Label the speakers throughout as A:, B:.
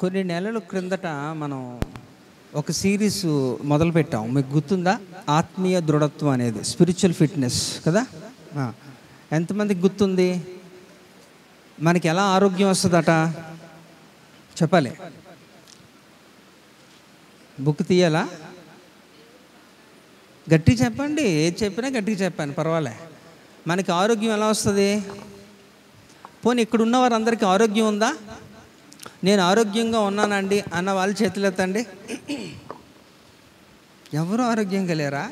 A: కొన్ని నెలల క్రిందట మనం ఒక సిరీస్ మొదలుపెట్టాం. మీకు గుర్తుందా? ఆత్మీయ దృఢత్వం అనేది, స్పిరిచువల్ ఫిట్నెస్ కదా. ఎంతమందికి గుర్తుంది? మనకి ఎలా ఆరోగ్యం వస్తుందట చెప్పాలి. బుక్ తీయాలా? గట్టిగా చెప్పండి. ఏది చెప్పినా గట్టిగా చెప్పాను, పర్వాలే. మనకి ఆరోగ్యం ఎలా వస్తుంది? పోనీ ఇక్కడ ఉన్న వారందరికీ ఆరోగ్యం ఉందా? నేను ఆరోగ్యంగా ఉన్నానండి అన్న వాళ్ళు చేతులు ఎత్తండి. ఎవరు ఆరోగ్యంగా లేరా?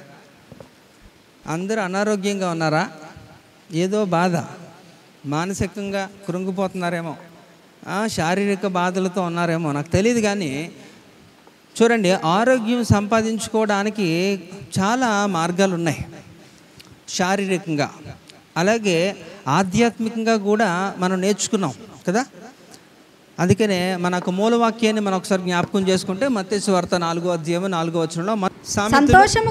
A: అందరూ అనారోగ్యంగా ఉన్నారా? ఏదో బాధ, మానసికంగా కృంగిపోతున్నారేమో, శారీరక బాధలతో ఉన్నారేమో, నాకు తెలియదు. కానీ చూడండి, ఆరోగ్యం సంపాదించుకోవడానికి చాలా మార్గాలు ఉన్నాయి. శారీరకంగా, అలాగే ఆధ్యాత్మికంగా కూడా మనం నేర్చుకున్నాం కదా. అందుకనే మనకు మూలవాక్యాన్ని మనం ఒకసారి జ్ఞాపకం చేసుకుంటే మత్తయి సువార్త 4వ అధ్యాయం 4వ వచనంలో, సంతోషము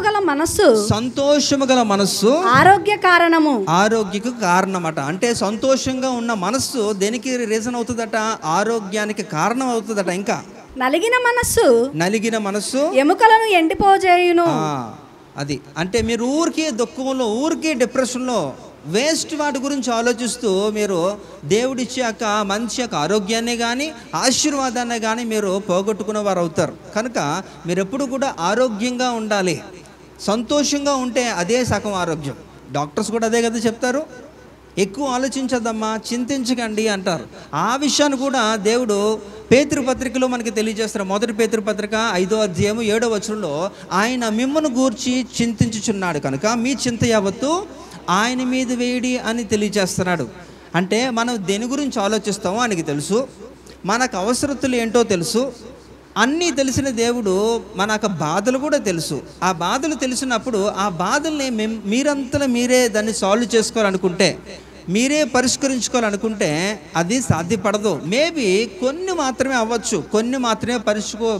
A: గల మనస్సు
B: ఆరోగ్య కారణము,
A: ఆరోగ్యకు కారణమట. అంటే సంతోషంగా ఉన్న మనస్సు దేనికి రీజన్ అవుతుందట? ఆరోగ్యానికి కారణం అవుతుందట. ఇంకా నలిగిన మనస్సు
B: ఎముకలను ఎండిపోజేయును.
A: అది అంటే మీరు ఊరికే దుఃఖంలో, ఊరికే డిప్రెషన్లో, వేస్ట్ వాటి గురించి ఆలోచిస్తూ మీరు దేవుడిచ్చాక మంచి యొక్క ఆరోగ్యాన్ని కానీ ఆశీర్వాదాన్ని కానీ మీరు పోగొట్టుకునే వారు అవుతారు. కనుక మీరు ఎప్పుడు కూడా ఆరోగ్యంగా ఉండాలి. సంతోషంగా ఉంటే అదే సగం ఆరోగ్యం. డాక్టర్స్ కూడా అదే కదా చెప్తారు. ఎక్కువ ఆలోచించద్దమ్మా, చింతించకండి అంటారు. ఆ విషయాన్ని కూడా దేవుడు పేతురు పత్రికలో మనకి తెలియజేస్తారు. మొదటి పేతురు పత్రిక 5వ అధ్యాయం 7వ వచనంలో, ఆయన మిమ్మల్ని గూర్చి చింతించుచున్నాడు కనుక మీ చింత యావత్తు ఆయన మీద వేయడి అని తెలియజేస్తున్నాడు. అంటే మనం దేని గురించి ఆలోచిస్తామో ఆయనకి తెలుసు, మనకు అవసరతలు ఏంటో తెలుసు, అన్నీ తెలిసిన దేవుడు మనకు బాధలు కూడా తెలుసు. ఆ బాధలు తెలిసినప్పుడు ఆ బాధల్ని మీరంతలో మీరే దాన్ని సాల్వ్ చేసుకోవాలనుకుంటే, మీరే పరిష్కరించుకోవాలనుకుంటే అది సాధ్యపడదు. మేబీ కొన్ని మాత్రమే అవ్వచ్చు, కొన్ని మాత్రమే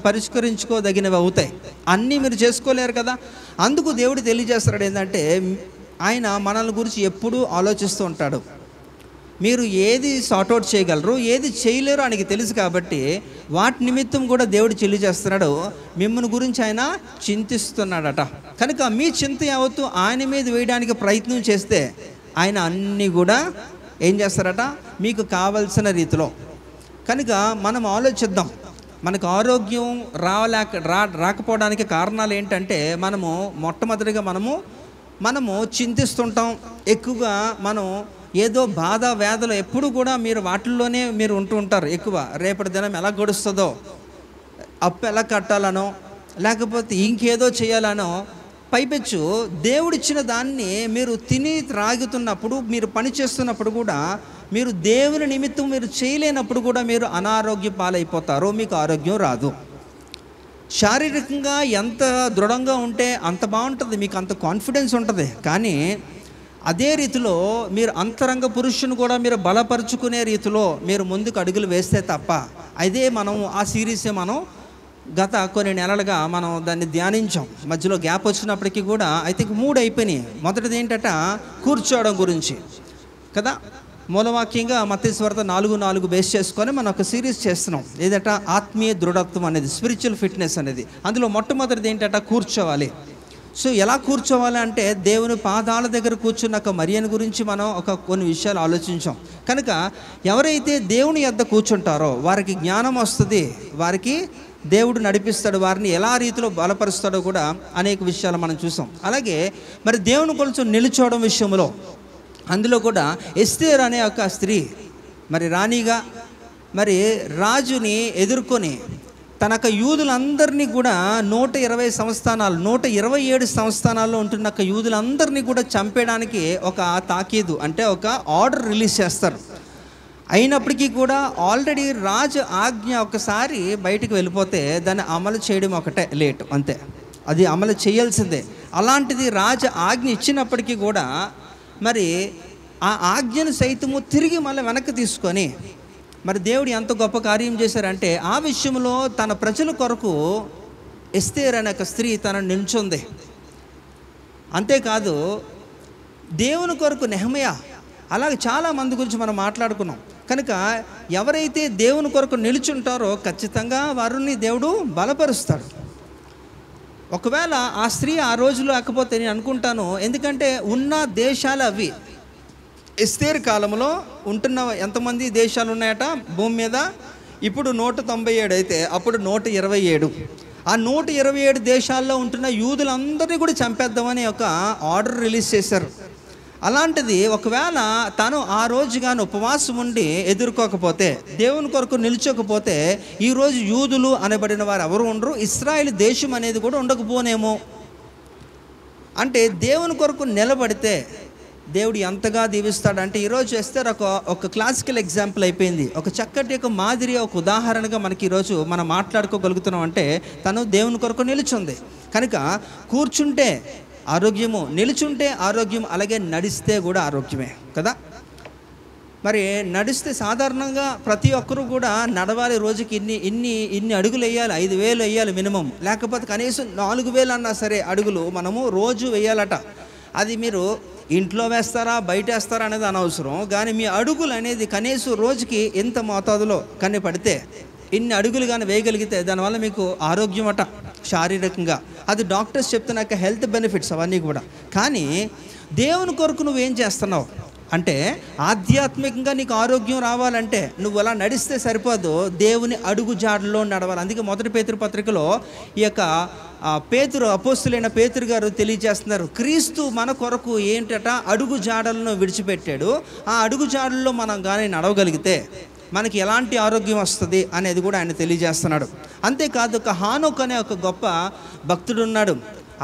A: పరిష్కరించుకోదగినవి అవుతాయి. అన్నీ మీరు చేసుకోలేరు కదా. అందుకు దేవుడు తెలియజేస్తాడు ఏంటంటే, ఆయన మనల్ని గురించి ఎప్పుడూ ఆలోచిస్తూ ఉంటాడు. మీరు ఏది సార్ట్అవుట్ చేయగలరు, ఏది చేయలేరు ఆయనకి తెలుసు. కాబట్టి వాటి నిమిత్తం కూడా దేవుడు తెలియజేస్తున్నాడు, మిమ్మల్ని గురించి ఆయన చింతిస్తున్నాడట. కనుక మీ చింత యావత్తు ఆయన మీద వేయడానికి ప్రయత్నం చేస్తే ఆయన అన్నీ కూడా ఏం చేస్తారట? మీకు కావలసిన రీతిలో. కనుక మనం ఆలోచిద్దాం. మనకు ఆరోగ్యం రాకపోవడానికి కారణాలు ఏంటంటే, మొట్టమొదటిగా మనము చింతిస్తుంటాం ఎక్కువగా. మనం ఏదో బాధ వేదలు ఎప్పుడు కూడా మీరు వాటిల్లోనే మీరు ఉంటూ ఉంటారు ఎక్కువ. రేపటి దినం ఎలా గడుస్తుందో, అప్పు ఎలా కట్టాలనో, లేకపోతే ఇంకేదో చేయాలనో, పైపెచ్చు దేవుడిచ్చిన దాన్ని మీరు తిని త్రాగుతున్నప్పుడు, మీరు పని చేస్తున్నప్పుడు కూడా, మీరు దేవుని నిమిత్తం మీరు చేయలేనప్పుడు కూడా మీరు అనారోగ్య పాలైపోతారు. మీకు ఆరోగ్యం రాదు. శారీరకంగా ఎంత దృఢంగా ఉంటే అంత బాగుంటుంది, మీకు అంత కాన్ఫిడెన్స్ ఉంటుంది. కానీ అదే రీతిలో మీరు అంతరంగ పురుషుని కూడా మీరు బలపరుచుకునే రీతిలో మీరు ముందుకు అడుగులు వేస్తే తప్ప, అదే ఆ సిరీసే మనం గత కొన్ని నెలలుగా మనం దాన్ని ధ్యానించాం. మధ్యలో గ్యాప్ వచ్చినప్పటికీ కూడా ఐ థింక్ 3 అయిపోయినాయి. మొదటిది ఏంటంట? కూర్చోవడం గురించి కదా. మూలవాక్యంగా మత్తయి సువార్త 4:4 బేస్ చేసుకొని మనం ఒక సిరీస్ చేస్తున్నాం. ఏదట? ఆత్మీయ దృఢత్వం అనేది, స్పిరిచువల్ ఫిట్నెస్ అనేది. అందులో మొట్టమొదటిది ఏంటంట? కూర్చోవాలి. సో ఎలా కూర్చోవాలి అంటే, దేవుని పాదాల దగ్గర కూర్చున్న ఒక మరియను గురించి మనం కొన్ని విషయాలు ఆలోచించాం. కనుక ఎవరైతే దేవుని యొద్ద కూర్చుంటారో వారికి జ్ఞానం వస్తుంది, వారికి దేవుడు నడిపిస్తాడు, వారిని ఎలా రీతిలో బలపరుస్తాడో కూడా అనేక విషయాలు మనం చూసాం. అలాగే మరి దేవుని కొంచెం నిలుచోవడం విషయంలో, అందులో కూడా ఎస్తేర్ అనే ఒక స్త్రీ మరి రాణిగా మరి రాజుని ఎదుర్కొని తనక యూదులందరినీ కూడా 127 సంస్థానాల్లో ఉంటున్న యూదులందరినీ కూడా చంపేయడానికి ఒక తాకీదు, అంటే ఒక ఆర్డర్ రిలీజ్ చేస్తారు. అయినప్పటికీ కూడా ఆల్రెడీ రాజు ఆజ్ఞ ఒకసారి బయటికి వెళ్ళిపోతే దాన్ని అమలు చేయడం ఒకటే లేట్, అంతే. అది అమలు చేయాల్సిందే. అలాంటిది రాజు ఆజ్ఞ ఇచ్చినప్పటికీ కూడా మరి ఆ ఆజ్ఞను సైతము తిరిగి మళ్ళీ వెనక్కి తీసుకొని మరి దేవుడు ఎంత గొప్ప కార్యం చేశారంటే, ఆ విషయంలో తన ప్రజల కొరకు ఎస్తేర్ అనే ఒక స్త్రీ తనను నిల్చుంది. అంతేకాదు దేవుని కొరకు నెహెమ్యా, అలాగే చాలామంది గురించి మనం మాట్లాడుకున్నాం. కనుక ఎవరైతే దేవుని కొరకు నిలుచుంటారో ఖచ్చితంగా వారిని దేవుడు బలపరుస్తాడు. ఒకవేళ ఆ స్త్రీ ఆ రోజు లేకపోతే నేను అనుకుంటాను, ఎందుకంటే ఉన్న దేశాలు అవి. ఎస్తేరు కాలంలో ఉంటున్న ఎంతమంది దేశాలు ఉన్నాయట భూమి మీద? ఇప్పుడు 197 అయితే అప్పుడు 127. ఆ 127 దేశాల్లో ఉంటున్న యూదులందరినీ కూడా చంపేద్దామని ఒక ఆర్డర్ రిలీజ్ చేశారు. అలాంటిది ఒకవేళ తను ఆ రోజు కానీ ఉపవాసం ఉండి ఎదుర్కోకపోతే, దేవుని కొరకు నిల్చోకపోతే, ఈరోజు యూదులు అనబడిన వారు ఎవరు ఉండరు, ఇశ్రాయేలు దేశం అనేది కూడా ఉండకపోనేమో. అంటే దేవుని కొరకు నిలబడితే దేవుడు ఎంతగా దీవిస్తాడంటే, ఈరోజు ఎస్తేర్ ఒక క్లాసికల్ ఎగ్జాంపుల్ అయిపోయింది. ఒక చక్కటి ఒక మాదిరి, ఒక ఉదాహరణగా మనకి ఈరోజు మనం మాట్లాడుకోగలుగుతున్నాం. అంటే తను దేవుని కొరకు నిలుచుంది కనుక కూర్చుంటే ఆరోగ్యము, నిలుచుంటే ఆరోగ్యం, అలాగే నడిస్తే కూడా ఆరోగ్యమే కదా. మరి నడిస్తే సాధారణంగా ప్రతి ఒక్కరూ కూడా నడవాలి. రోజుకి ఇన్ని అడుగులు వేయాలి, 5,000 వేయాలి మినిమం, లేకపోతే కనీసం 4,000 అన్నా సరే అడుగులు మనము రోజు వేయాలట. అది మీరు ఇంట్లో వేస్తారా బయట వేస్తారా అనేది అనవసరం, కానీ మీ అడుగులు అనేది కనీసం రోజుకి ఎంత మోతాదులో కన్నీ పడితే ఇన్ని అడుగులు కానీ వేయగలిగితే దానివల్ల మీకు ఆరోగ్యం అట శారీరకంగా. అది డాక్టర్స్ చెప్తున్న హెల్త్ బెనిఫిట్స్ అవన్నీ కూడా. కానీ దేవుని కొరకు నువ్వేం చేస్తున్నావు అంటే, ఆధ్యాత్మికంగా నీకు ఆరోగ్యం రావాలంటే నువ్వు అలా నడిస్తే సరిపోదు, దేవుని అడుగు జాడల్లో నడవాలి. అందుకే మొదటి పేతురు పత్రికలో ఈ యొక్క పేతురు, అపోస్తులైన పేతురు గారు తెలియజేస్తున్నారు, క్రీస్తు మన కొరకు ఏంటట అడుగు జాడలను విడిచిపెట్టాడు. ఆ అడుగు జాడల్లో మనం కానీ నడవగలిగితే మనకి ఎలాంటి ఆరోగ్యం వస్తుంది అనేది కూడా ఆయన తెలియజేస్తున్నాడు. అంతేకాదు, ఒక హానోక్ అనే ఒక గొప్ప భక్తుడు ఉన్నాడు.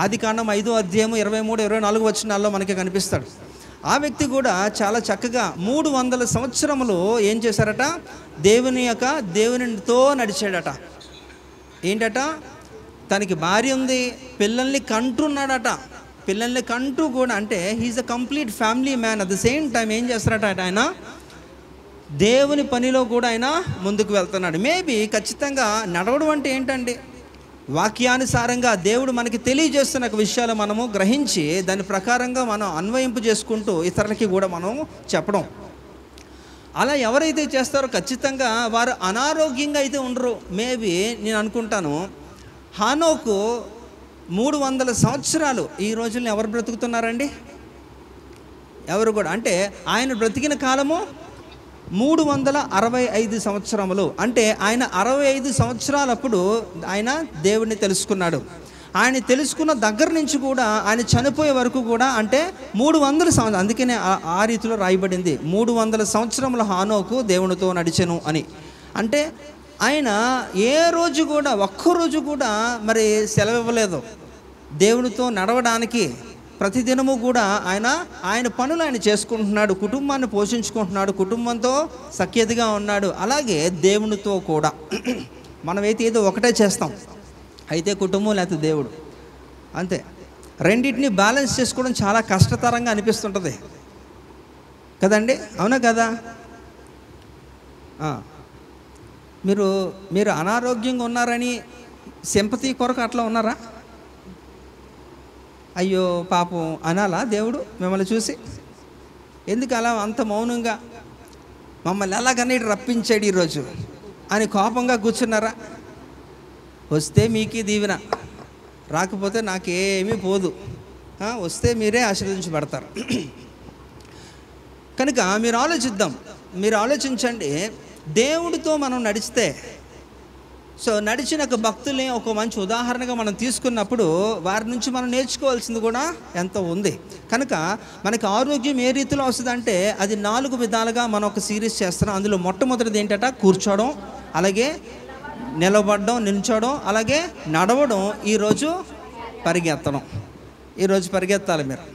A: ఆదికాండం 5వ అధ్యాయం 23, 24 వచనాల్లో మనకి కనిపిస్తాడు. ఆ వ్యక్తి కూడా చాలా చక్కగా 300 సంవత్సరములు ఏం చేశారట, దేవునితో నడిచాడట. ఏంటట, తనకి భార్య ఉంది, పిల్లల్ని కంటున్నాడట. పిల్లల్ని కంటూ కూడా, అంటే he's a complete family man. At the same time ఏం చేస్తారట ఆయన, దేవుని పనిలో కూడా ఆయన ముందుకు వెళ్తున్నాడు. మేబీ ఖచ్చితంగా నడవడం అంటే ఏంటండి, వాక్యానుసారంగా దేవుడు మనకి తెలియజేస్తున్న విషయాలు మనము గ్రహించి దాని ప్రకారంగా మనం అన్వయింపు చేసుకుంటూ ఇతరులకి కూడా మనం చెప్పడం. అలా ఎవరైతే చేస్తారో ఖచ్చితంగా వారు అనారోగ్యంగా అయితే ఉండరు. మేబీ నేను అనుకుంటాను హానోకు 300 సంవత్సరాలు. ఈ రోజుల్లో ఎవరు బ్రతుకుతున్నారండి? ఎవరు కూడా. అంటే ఆయన బ్రతికిన కాలము 365 సంవత్సరములు. అంటే ఆయన 65 సంవత్సరాలప్పుడు ఆయన దేవుడిని తెలుసుకున్నాడు. ఆయన తెలుసుకున్న దగ్గర నుంచి కూడా ఆయన చనిపోయే వరకు కూడా అంటే 300 సంవత్సరాలు. అందుకనే ఆ రీతిలో రాయబడింది 300 సంవత్సరముల హానోకు దేవునితో నడిచెను అని. అంటే ఆయన ఏ రోజు కూడా ఒక్కరోజు కూడా మరి సెలవు ఇవ్వలేదు దేవునితో నడవడానికి. ప్రతిదినము కూడా ఆయన పనులు ఆయన చేసుకుంటున్నాడు, కుటుంబాన్ని పోషించుకుంటున్నాడు, కుటుంబంతో సఖ్యతగా ఉన్నాడు. అలాగే దేవునితో కూడా మనమైతే ఏదో ఒకటే చేస్తాం, అయితే కుటుంబం లేకపోతే దేవుడు, అంతే. రెండింటిని బ్యాలెన్స్ చేసుకోవడం చాలా కష్టతరంగా అనిపిస్తుంటుంది కదండి, అవునా కదా? మీరు అనారోగ్యంగా ఉన్నారని సింపతి కొరకు అట్లా ఉన్నారా? అయ్యో పాపం అనాలా దేవుడు మిమ్మల్ని చూసి? ఎందుకు అలా అంత మౌనంగా మమ్మల్ని ఎలాగనే రప్పించాడు ఈరోజు అని కోపంగా కూర్చున్నారా? వస్తే మీకే దీవెన, రాకపోతే నాకేమీ పోదు. వస్తే మీరే ఆశీర్వదించబడతారు. కనుక మీరు ఆలోచించండి. దేవుడితో మనం నడిస్తే, సో నడిచిన ఒక భక్తుల్ని ఒక మంచి ఉదాహరణగా మనం తీసుకున్నప్పుడు వారి నుంచి మనం నేర్చుకోవాల్సింది కూడా ఎంతో ఉంది. కనుక మనకి ఆరోగ్యం ఏ రీతిలో వస్తుందంటే అది 4 విధాలుగా మనం ఒక సిరీస్ చేస్తున్నాం. అందులో మొట్టమొదటిది ఏంటంట, కూర్చోవడం, అలాగే నిలబడడం, నిల్చోవడం, అలాగే నడవడం, ఈరోజు పరిగెత్తడం. ఈరోజు పరిగెత్తాలి. మీరు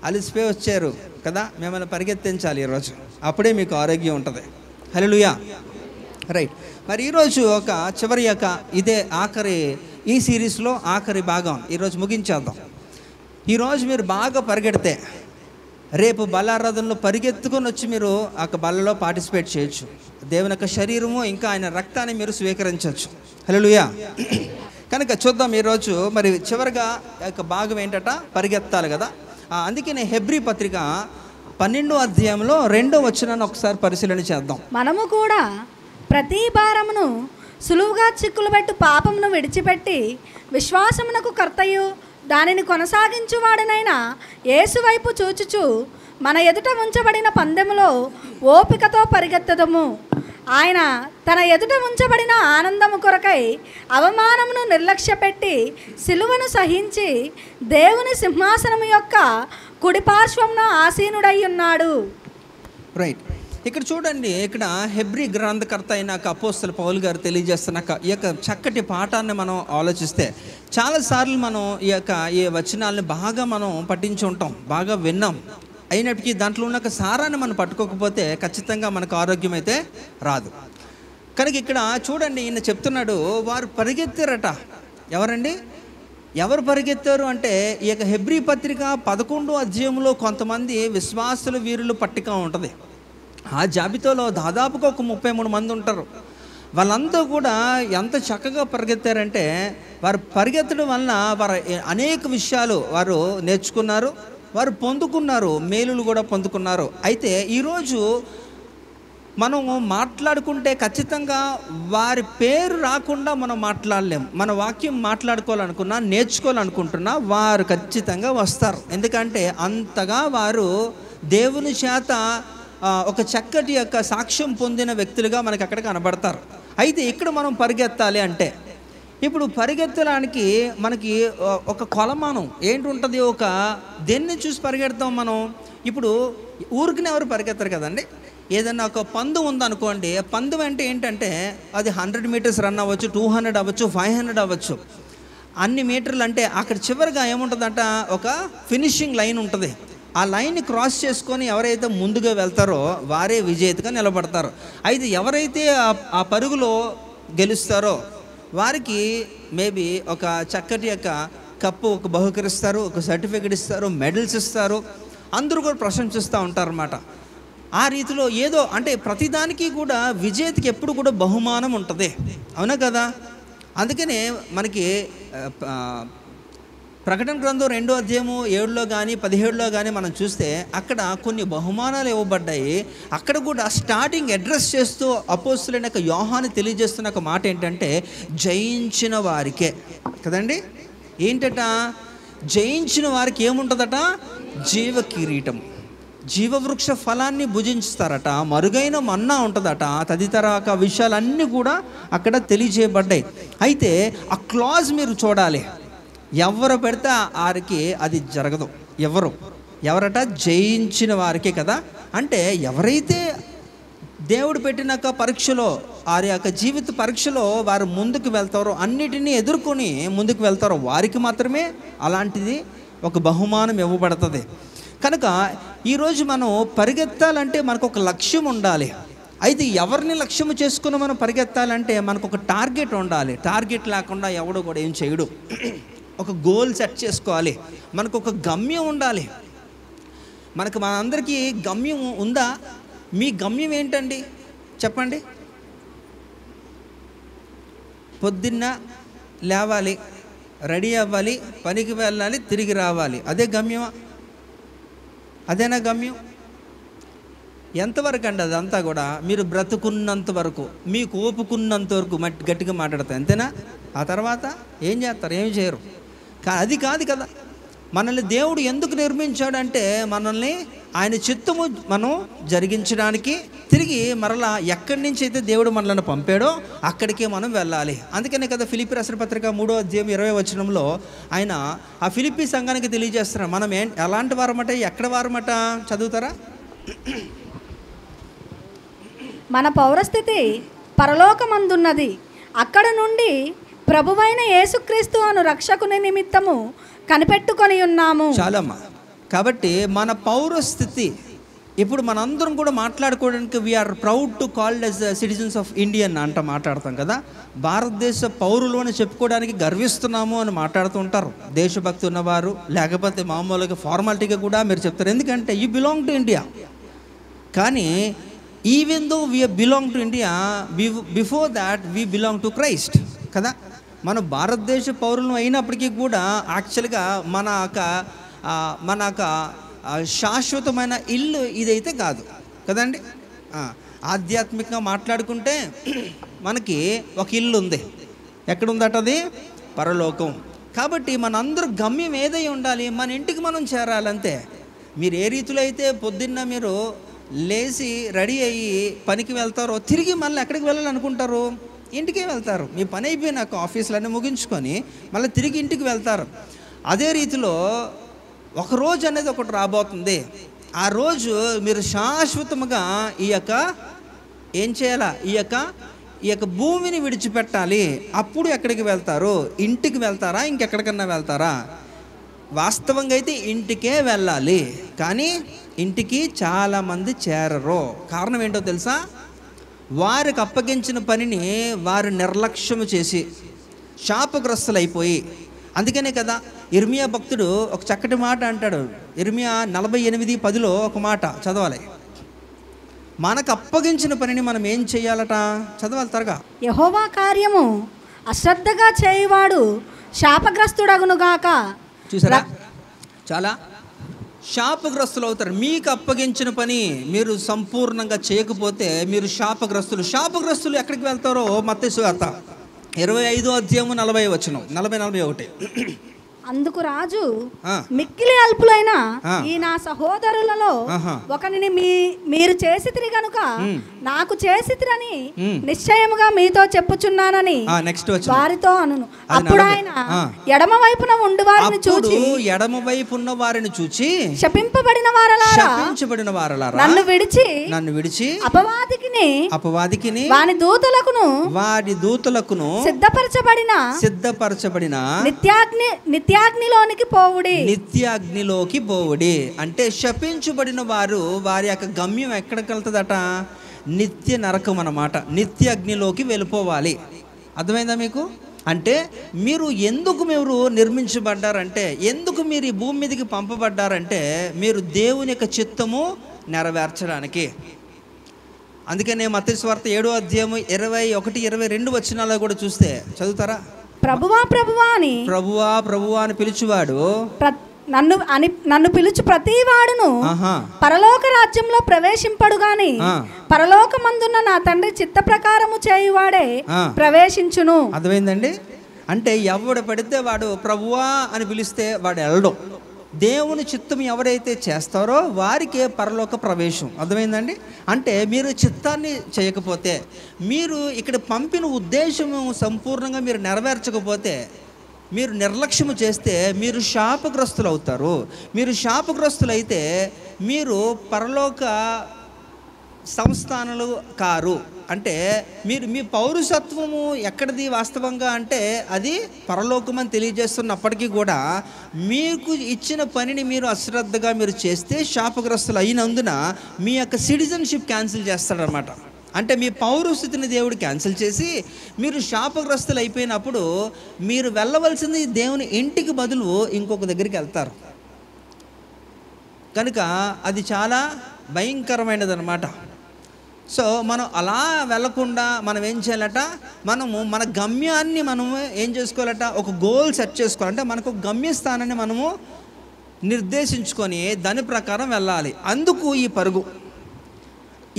A: అలిసిపోయి వచ్చారు కదా, మిమ్మల్ని పరిగెత్తించాలి ఈరోజు, అప్పుడే మీకు ఆరోగ్యం ఉంటుంది. హల్లెలూయా, రైట్. మరి ఈరోజు ఒక చివరి ఇదే ఆఖరి, ఈ సిరీస్లో ఆఖరి భాగం ఈరోజు ముగించేద్దాం. ఈరోజు మీరు బాగా పరిగెడితే రేపు బలారాధనలో పరిగెత్తుకొని వచ్చి మీరు ఆ బలలో పార్టిసిపేట్ చేయొచ్చు. దేవుని యొక్క శరీరము ఇంకా ఆయన రక్తాన్ని మీరు స్వీకరించవచ్చు. హల్లెలూయా. కనుక చూద్దాం ఈరోజు మరి చివరిగా యొక్క భాగం ఏంటట, పరిగెత్తాలి కదా. అందుకే నేను హెబ్రీ పత్రిక 12వ అధ్యాయంలో 2వ వచనాన్ని ఒకసారి పరిశీలన చేద్దాం.
B: మనము కూడా ప్రతి భారమును సులువుగా చిక్కులుబెట్టు పాపమును విడిచిపెట్టి విశ్వాసమునకు కర్తయు దానిని కొనసాగించువాడనైనా యేసు వైపు చూచుచు మన ఎదుట ఉంచబడిన పందెములో ఓపికతో పరిగెత్తదము. ఆయన తన ఎదుట ఉంచబడిన ఆనందము కొరకై అవమానమును నిర్లక్ష్యపెట్టి సిలువను సహించి దేవుని సింహాసనము యొక్క కుడిపార్శ్వమున ఆసీనుడై ఉన్నాడు.
A: రైట్. ఇక్కడ చూడండి, ఇక్కడ హెబ్రీ గ్రంథకర్త అయిన అపోస్తలుడైన పౌలు గారు తెలియజేస్తున్న ఈ యొక్క చక్కటి పాఠాన్ని మనం ఆలోచిస్తే చాలాసార్లు మనం ఈ వచనాలను బాగా మనం పఠించి ఉంటాం, బాగా విన్నాం. అయినప్పటికీ దాంట్లో ఉన్న సారాన్ని మనం పట్టుకోకపోతే ఖచ్చితంగా మనకు ఆరోగ్యం అయితే రాదు. కనుక ఇక్కడ చూడండి, ఈయన చెప్తున్నాడు, వారు పరిగెత్తారట. ఎవరండి? ఎవరు పరిగెత్తారు అంటే ఈ యొక్క హెబ్రీ పత్రిక 11వ అధ్యాయంలో కొంతమంది విశ్వాసుల వీరులు పట్టిక ఉంటుంది. ఆ జాబితాలో దాదాపుగా ఒక 33 మంది ఉంటారు. వాళ్ళంతా కూడా ఎంత చక్కగా పరిగెత్తారంటే వారు పరిగెత్తడం వలన వారు అనేక విషయాలు వారు నేర్చుకున్నారు, వారు పొందుకున్నారు, మేలులు కూడా పొందుకున్నారు. అయితే ఈరోజు మనం మాట్లాడుకుంటే ఖచ్చితంగా వారి పేరు రాకుండా మనం మాట్లాడలేం. మన వాక్యం మాట్లాడుకోవాలనుకున్నా, నేర్చుకోవాలనుకుంటున్నా వారు ఖచ్చితంగా వస్తారు. ఎందుకంటే అంతగా వారు దేవుని చేత ఒక చక్కటి యొక్క సాక్ష్యం పొందిన వ్యక్తులుగా మనకి అక్కడ కనబడతారు. అయితే ఇక్కడ మనం పరిగెత్తాలి అంటే ఇప్పుడు పరిగెత్తడానికి మనకి ఒక కొలమానం ఏంటి ఉంటుంది, ఒక దేన్ని చూసి పరిగెడతాం మనం. ఇప్పుడు ఊరికినే ఎవరు పరిగెత్తారు కదండి. ఏదన్నా ఒక పందెం ఉందనుకోండి, పందెం అంటే ఏంటంటే అది 100 మీటర్స్ రన్ అవ్వచ్చు, 200 అవ్వచ్చు, 500 అవ్వచ్చు. అన్ని మీటర్లు అంటే అక్కడ చివరిగా ఏముంటుందంట, ఒక ఫినిషింగ్ లైన్ ఉంటుంది. ఆ లైన్ని క్రాస్ చేసుకొని ఎవరైతే ముందుగా వెళ్తారో వారే విజేతగా నిలబడతారు. అయితే ఎవరైతే ఆ పరుగులో గెలుస్తారో వారికి మేబీ ఒక చక్కటి యొక్క కప్పు ఒక బహుకరిస్తారు, ఒక సర్టిఫికెట్ ఇస్తారు, మెడల్స్ ఇస్తారు, అందరూ కూడా ప్రశంసిస్తూ ఉంటారన్నమాట. ఆ రీతిలో ఏదో అంటే ప్రతిదానికి కూడా విజేతకి ఎప్పుడు కూడా బహుమానం ఉంటుంది, అవునా కదా. అందుకనే మనకి ప్రకటన గ్రంథం 2వ అధ్యాయము 7లో కానీ 17లో కానీ మనం చూస్తే అక్కడ కొన్ని బహుమానాలు ఇవ్వబడ్డాయి. అక్కడ కూడా స్టార్టింగ్ అడ్రస్ చేస్తూ అపోస్తలుడైన యోహాను తెలియజేస్తున్న ఒక మాట ఏంటంటే జయించిన వారికే కదండి. ఏంటట, జయించిన వారికి ఏముంటుందట, జీవ కిరీటం, జీవవృక్ష ఫలాన్ని భుజిస్తారట, మరుగైన మన్నా ఉంటుందట, తదితర విషయాలన్నీ కూడా అక్కడ తెలియజేయబడ్డాయి. అయితే ఆ క్లాజ్ మీరు చూడాలి, ఎవరు పెడితే వారికి అది జరగదు. ఎవరట, జయించిన వారికే కదా. అంటే ఎవరైతే దేవుడు పెట్టిన పరీక్షలో వారి యొక్క జీవిత పరీక్షలో వారు ముందుకు వెళ్తారో, అన్నిటినీ ఎదుర్కొని ముందుకు వెళ్తారో వారికి మాత్రమే అలాంటిది ఒక బహుమానం ఇవ్వబడుతుంది. కనుక ఈరోజు మనం పరిగెత్తాలంటే మనకు ఒక లక్ష్యం ఉండాలి. అయితే ఎవరిని లక్ష్యం చేసుకుని మనం పరిగెత్తాలంటే మనకు ఒక టార్గెట్ ఉండాలి. టార్గెట్ లేకుండా ఎవడు కూడా ఏం చేయడు. ఒక గోల్ సెట్ చేసుకోవాలి, మనకు ఒక గమ్యం ఉండాలి. మన అందరికీ గమ్యం ఉందా? మీ గమ్యం ఏంటండి చెప్పండి. పొద్దున్న లేవాలి, రెడీ అవ్వాలి, పనికి వెళ్ళాలి, తిరిగి రావాలి, అదే గమ్యమా? అదేనా గమ్యం? ఎంతవరకు అండి అదంతా కూడా? మీరు బ్రతుకున్నంత వరకు, మీకు ఓపుకున్నంత వరకు గట్టిగా మాట్లాడతారు, అంతేనా? ఆ తర్వాత ఏం చేస్తారు? ఏం చేయరు. అది కాదు కదా. మనల్ని దేవుడు ఎందుకు నిర్మించాడంటే మనల్ని ఆయన చిత్తము మనం జరిగించడానికి, తిరిగి మరలా ఎక్కడి నుంచి అయితే దేవుడు మనల్ని పంపాడో అక్కడికే మనం వెళ్ళాలి. అందుకనే కదా ఫిలిప్పీ రాసిన పత్రిక 3వ అధ్యాయం 20వ వచనంలో ఆయన ఆ ఫిలిప్పీ సంఘానికి తెలియజేస్తున్నారు, మనం ఎలాంటి వారమట, ఎక్కడ వారమట, చదువుతారా?
B: మన పౌరస్థితి పరలోకమందున్నది, అక్కడ నుండి ప్రభువైన యేసుక్రీస్తు అను రక్షకుని నిమిత్తము కనిపెట్టుకొని ఉన్నాము. చాలమ్మా.
A: కాబట్టి మన పౌరస్థితి ఇప్పుడు మనందరం కూడా మాట్లాడుకోవడానికి we are proud to called as citizens of Indian అంట మాట్లాడతాం కదా. భారతదేశ పౌరులు అని చెప్పుకోవడానికి గర్విస్తున్నాము అని మాట్లాడుతూ ఉంటారు దేశభక్తి ఉన్నవారు. లేకపోతే మామూలుగా ఫార్మాలిటీగా కూడా మీరు చెప్తారు, ఎందుకంటే యూ బిలాంగ్ టు ఇండియా. కానీ even though we belong to India, before that we belong to Christ కదా. మన భారతదేశ పౌరులు అయినప్పటికీ కూడా యాక్చువల్గా మన యొక్క శాశ్వతమైన ఇల్లు ఇదైతే కాదు కదండి. ఆధ్యాత్మికంగా మాట్లాడుకుంటే మనకి ఒక ఇల్లు ఉంది. ఎక్కడుందట అది? పరలోకం. కాబట్టి మనందరూ గమ్యం ఏదై ఉండాలి, మన ఇంటికి మనం చేరాలంతే. మీరు ఏ రీతిలో అయితే పొద్దున్న మీరు లేచి రెడీ అయ్యి పనికి వెళ్తారో తిరిగి మళ్ళీ ఎక్కడికి వెళ్ళాలనుకుంటారు? ఇంటికే వెళ్తారు. మీ పని అయిపోయినాక ఆఫీసులన్నీ ముగించుకొని మళ్ళీ తిరిగి ఇంటికి వెళ్తారు. అదే రీతిలో ఒక రోజు అనేది ఒకటి రాబోతుంది. ఆ రోజు మీరు శాశ్వతముగా ఈ యొక్క ఏం చేయాలా? ఈ యొక్క భూమిని విడిచిపెట్టాలి. అప్పుడు ఎక్కడికి వెళ్తారు? ఇంటికి వెళ్తారా? ఇంకెక్కడికన్నా వెళ్తారా? వాస్తవంగా అయితే ఇంటికే వెళ్ళాలి. కానీ ఇంటికి చాలామంది చేరరు. కారణం ఏంటో తెలుసా? వారికి అప్పగించిన పనిని వారు నిర్లక్ష్యము చేసి శాపగ్రస్తులైపోయి. అందుకనే కదా ఇర్మియా భక్తుడు ఒక చక్కటి మాట అంటాడు. ఇర్మియా 48:10 ఒక మాట చదవాలి. మనకు అప్పగించిన పనిని మనం ఏం చేయాలట? చదవాలి త్వరగా.
B: యెహోవా కార్యము అశ్రద్ధగా చేయువాడు శాపగ్రస్తుడగునుగాక.
A: చూసారా? చాలా శాపగ్రస్తులు అవుతారు. మీకు అప్పగించిన పని మీరు సంపూర్ణంగా చేయకపోతే మీరు శాపగ్రస్తులు ఎక్కడికి వెళ్తారో మత్తయి సువార్త 25:40 40-41.
B: అందుకు రాజు, మిక్కిలి అల్పులైన ఈ నా సహోదరులలో ఒకనిని మీరు చేసితిరి గనుక నాకు చేసితిరని నిశ్చయముగా మీతో చెప్పుచున్నానని వారితో అనును. అప్పుడు ఆయన ఎడమ వైపున ఉండు వారిని చూచి శపింపబడిన వారలారా నన్ను విడిచి అపవాదికిని వాని దూతలకును సిద్ధపరచబడిన నిత్యాగ్నిలోకి పోవుడి.
A: అంటే శపించబడిన వారు వారి యొక్క గమ్యం ఎక్కడికి వెళ్తుందట? నిత్య నరకం అన్నమాట. నిత్య అగ్నిలోకి వెళ్ళిపోవాలి. అర్థమైందా మీకు? అంటే మీరు నిర్మించబడ్డారంటే, ఎందుకు మీరు ఈ భూమి మీదకి పంపబడ్డారంటే మీరు దేవుని యొక్క చిత్తము నెరవేర్చడానికి. అందుకనే మత్తయి సువార్త 7:21-22 కూడా చూస్తే చదువుతారా? ప్రభువా అని పిలుచువాడు
B: నన్ను పిలుచు ప్రతి వాడును పరలోక రాజ్యంలో ప్రవేశింపడు గాని పరలోకమందున్న నా తండ్రి చిత్త ప్రకారము చేయువాడే ప్రవేశించును.
A: అర్థమైందండి? అంటే ఎవడు పడితే వాడు ప్రభువా అని పిలిస్తే వాడు వెళ్ళడం. దేవుని చిత్తం ఎవరైతే చేస్తారో వారికే పరలోక ప్రవేశం. అర్థమైందండి? అంటే మీరు చిత్తాన్ని చేయకపోతే, మీరు ఇక్కడ పంపిన ఉద్దేశము సంపూర్ణంగా మీరు నెరవేర్చకపోతే, మీరు నిర్లక్ష్యము చేస్తే మీరు శాపగ్రస్తులు అవుతారు. మీరు శాపగ్రస్తులైతే మీరు పరలోక సంస్థానాలు కారు. అంటే మీ పౌరుషత్వము ఎక్కడిది వాస్తవంగా అంటే అది పరలోకమని తెలియజేస్తున్నప్పటికీ కూడా మీకు ఇచ్చిన పనిని మీరు అశ్రద్ధగా మీరు చేస్తే శాపగ్రస్తులు అయినందున మీ యొక్క సిటిజన్షిప్ క్యాన్సిల్ చేస్తాడనమాట. అంటే మీ పౌరస్థితిని దేవుడు క్యాన్సిల్ చేసి మీరు శాపగ్రస్తులు అయిపోయినప్పుడు మీరు వెళ్ళవలసింది దేవుని ఇంటికి బదులు ఇంకొక దగ్గరికి వెళ్తారు. కనుక అది చాలా భయంకరమైనది అన్నమాట. సో మనం అలా వెళ్ళకుండా మనం ఏం చేయాలట? మన గమ్యాన్ని మనము ఏం చేసుకోవాలట? ఒక గోల్ సెట్ చేసుకోవాలంటే మనకు గమ్యస్థానాన్ని మనము నిర్దేశించుకొని దాని ప్రకారం వెళ్ళాలి. అందుకు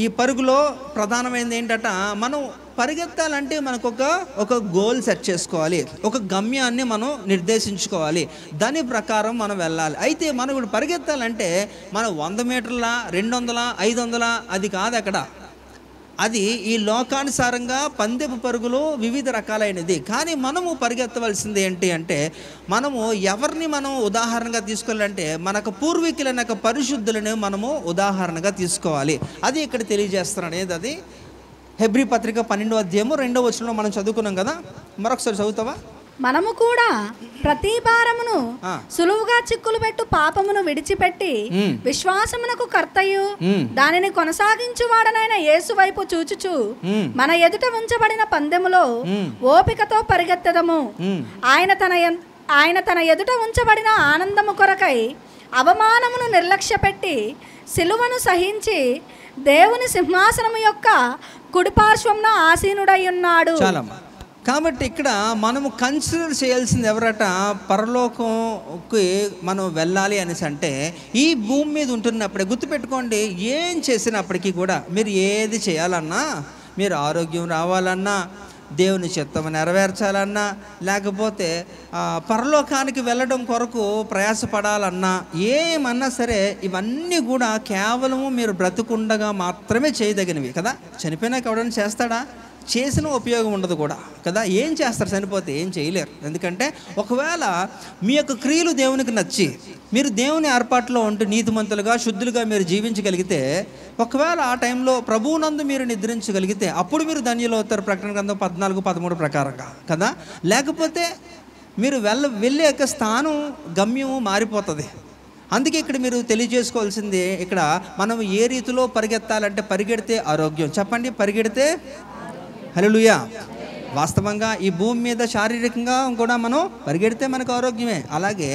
A: ఈ పరుగులో ప్రధానమైనది ఏంటట? మనం పరిగెత్తాలంటే మనకు ఒక గోల్ సెట్ చేసుకోవాలి, ఒక గమ్యాన్ని మనం నిర్దేశించుకోవాలి, దాని ప్రకారం మనం వెళ్ళాలి. అయితే మనం ఇప్పుడు పరిగెత్తాలంటే మనం 100 మీటర్ల 200 500 అది కాదు. అక్కడ అది ఈ లోకానుసారంగా పందెపు పరుగులు వివిధ రకాలైనది. కానీ మనము పరిగెత్తవలసింది ఏంటి అంటే మనము ఎవరిని మనం ఉదాహరణగా తీసుకోవాలంటే మనకు పూర్వీకులైన పరిశుద్ధులను మనము ఉదాహరణగా తీసుకోవాలి. అది ఇక్కడ తెలియజేస్తున్నాడు. అది హెబ్రీ పత్రిక 12:2 మనం చదువుకున్నాం కదా. మరొకసారి చదువుతావా?
B: మనము కూడా ప్రతి భారమును సులువుగా చిక్కులు పెట్టు పాపమును విడిచిపెట్టి విశ్వాసమునకు కర్తయు దానిని కొనసాగించువాడనైన యేసు వైపు చూచుచు మన ఎదుట ఉంచబడిన పందెములో ఓపికతో పరిగెత్తదము. ఆయన తన ఎదుట ఉంచబడిన ఆనందము కొరకై అవమానమును నిర్లక్ష్యపెట్టి సిలువను సహించి దేవుని సింహాసనము యొక్క కుడిపార్శ్వంన ఆసీనుడై ఉన్నాడు.
A: కాబట్టి ఇక్కడ మనము కన్సిడర్ చేయాల్సింది ఎవరట, పరలోకంకి మనం వెళ్ళాలి అనేసి అంటే ఈ భూమి మీద ఉంటున్నప్పుడే గుర్తుపెట్టుకోండి, ఏం చేసినప్పటికీ కూడా మీరు ఏది చేయాలన్నా, మీరు ఆరోగ్యం రావాలన్నా, దేవుని చిత్తం నెరవేర్చాలన్నా, లేకపోతే పరలోకానికి వెళ్ళడం కొరకు ప్రయాసపడాలన్నా, ఏమన్నా సరే ఇవన్నీ కూడా కేవలము మీరు బ్రతుకుండగా మాత్రమే చేయదగినవి కదా. చనిపోయినాక ఎవడన్నా చేస్తాడా? చేసిన ఉపయోగం ఉండదు కూడా కదా. ఏం చేస్తారు చనిపోతే? ఏం చేయలేరు. ఎందుకంటే ఒకవేళ మీ యొక్క క్రియలు దేవునికి నచ్చి మీరు దేవుని ఏర్పాటులో ఉంటూ నీతిమంతులుగా శుద్ధులుగా మీరు జీవించగలిగితే, ఒకవేళ ఆ టైంలో ప్రభువునందు మీరు నిద్రించగలిగితే అప్పుడు మీరు ధన్యులు అవుతారు, ప్రకటన గ్రంథం 14:13 ప్రకారంగా కదా. లేకపోతే మీరు వెళ్ళే యొక్క స్థానం గమ్యం మారిపోతుంది. అందుకే ఇక్కడ మీరు తెలియజేసుకోవాల్సింది, ఇక్కడ మనం ఏ రీతిలో పరిగెత్తాలంటే, పరిగెడితే ఆరోగ్యం. చెప్పండి, పరిగెడితే హల్లెలూయా. వాస్తవంగా ఈ భూమి మీద శారీరకంగా కూడా మనం పరిగెడితే మనకు ఆరోగ్యమే, అలాగే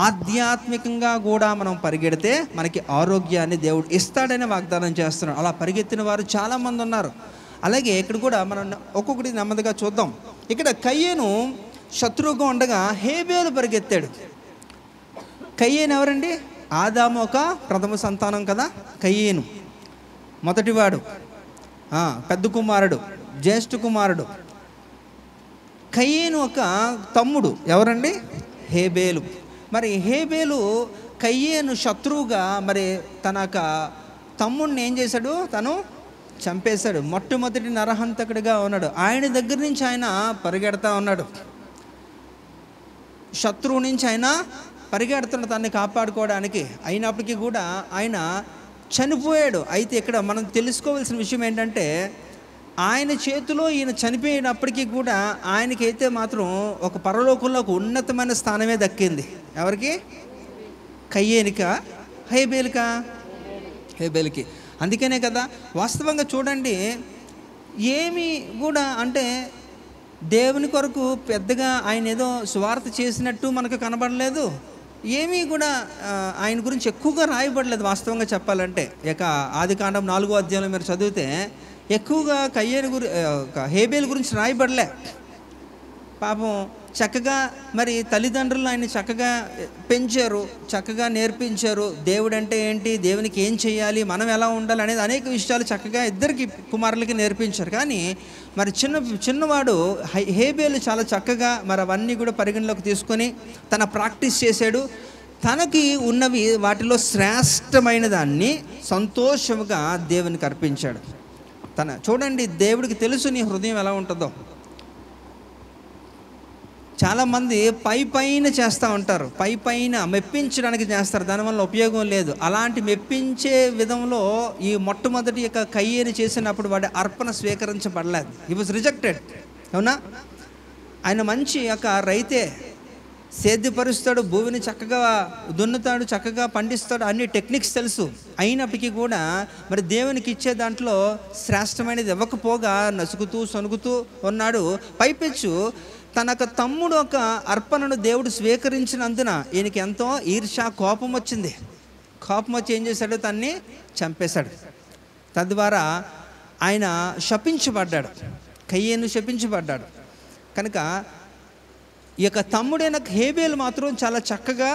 A: ఆధ్యాత్మికంగా కూడా మనం పరిగెడితే మనకి ఆరోగ్యాన్ని దేవుడు ఇస్తాడని వాగ్దానం చేస్తున్నాడు. అలా పరిగెత్తిన వారు చాలామంది ఉన్నారు. అలాగే ఇక్కడ కూడా మనం ఒక్కొక్కటి నెమ్మదిగా చూద్దాం. ఇక్కడ కయ్యేను శత్రువుగా ఉండగా హేబేలు పరిగెత్తాడు. కయ్యేను ఎవరండి? ఆదాము ఒక ప్రథమ సంతానం కదా. కయ్యేను మొదటివాడు, పెద్ద కుమారుడు, జ్యేష్ఠ కుమారుడు. కయ్యేను ఒక తమ్ముడు ఎవరండి? హేబేలు. మరి హేబేలు కయ్యేను శత్రువుగా మరి తన యొక్క తమ్ముడిని ఏం చేశాడు? తను చంపేశాడు. మొట్టమొదటి నరహంతకుడిగా ఉన్నాడు. ఆయన దగ్గర నుంచి ఆయన పరిగెడతా ఉన్నాడు. శత్రువు నుంచి ఆయన పరిగెడుతున్నాడు తనని కాపాడుకోవడానికి. అయినప్పటికీ కూడా ఆయన చనిపోయాడు. అయితే ఇక్కడ మనం తెలుసుకోవాల్సిన విషయం ఏంటంటే, ఆయన చేతిలో ఈయన చనిపోయినప్పటికీ కూడా ఆయనకైతే మాత్రం ఒక పరలోకంలో ఒక ఉన్నతమైన స్థానమే దక్కింది. ఎవరికి? కయ్యేనికా హేబేలుకా? హేబేలుకి. అందుకనే కదా వాస్తవంగా చూడండి, ఏమి కూడా అంటే దేవుని కొరకు పెద్దగా ఆయన ఏదో స్వార్థ చేసినట్టు మనకు కనబడలేదు. ఏమీ కూడా ఆయన గురించి ఎక్కువగా రాయబడలేదు. వాస్తవంగా చెప్పాలంటే ఇక ఆదికాండం 4వ అధ్యాయంలో మీరు చదివితే ఎక్కువగా కయ్యేను హేబేలు గురించి రాయబడలే. పాపం చక్కగా మరి తల్లిదండ్రులు ఆయన చక్కగా పెంచారు, చక్కగా నేర్పించారు. దేవుడు అంటే ఏంటి, దేవునికి ఏం చేయాలి, మనం ఎలా ఉండాలి అనేది అనేక విషయాలు చక్కగా ఇద్దరికి కుమారులకి నేర్పించారు. కానీ మరి చిన్నవాడు హేబేలు చాలా చక్కగా మరి అవన్నీ కూడా పరిగణలోకి తీసుకొని తన ప్రాక్టీస్ చేశాడు. తనకి ఉన్నవి వాటిలో శ్రేష్టమైన దాన్ని సంతోషముగా దేవునికి అర్పించాడు. చూడండి, దేవుడికి తెలుసు నీ హృదయం ఎలా ఉంటుందో. చాలామంది పైన చేస్తూ ఉంటారు, పైన మెప్పించడానికి చేస్తారు, దానివల్ల ఉపయోగం లేదు. అలాంటి మెప్పించే విధంలో ఈ మొట్టమొదటి యొక్క కయ్యేను చేసినప్పుడు వాడి అర్పణ స్వీకరించబడలేదు. He was rejected. అవునా? ఆయన మంచి యొక్క రైతే, సేద్యపరుస్తాడు, భూమిని చక్కగా దున్నుతాడు, చక్కగా పండిస్తాడు, అన్ని టెక్నిక్స్ తెలుసు. అయినప్పటికీ కూడా మరి దేవునికి ఇచ్చే దాంట్లో శ్రేష్టమైనది ఇవ్వకపోగా నసుగుతూ సొనుగుతూ ఉన్నాడు. పైపెచ్చు తనకు తమ్ముడు ఒక అర్పణను దేవుడు స్వీకరించినందున ఈయనకి ఎంతో ఈర్ష, కోపం వచ్చింది. కోపం వచ్చి ఏం చేశాడు? తన్ని చంపేశాడు. తద్వారా ఆయన శపించబడ్డాడు. కయ్యేను శపించబడ్డాడు. కనుక ఈ యొక్క తమ్ముడైన హేబేలు మాత్రం చాలా చక్కగా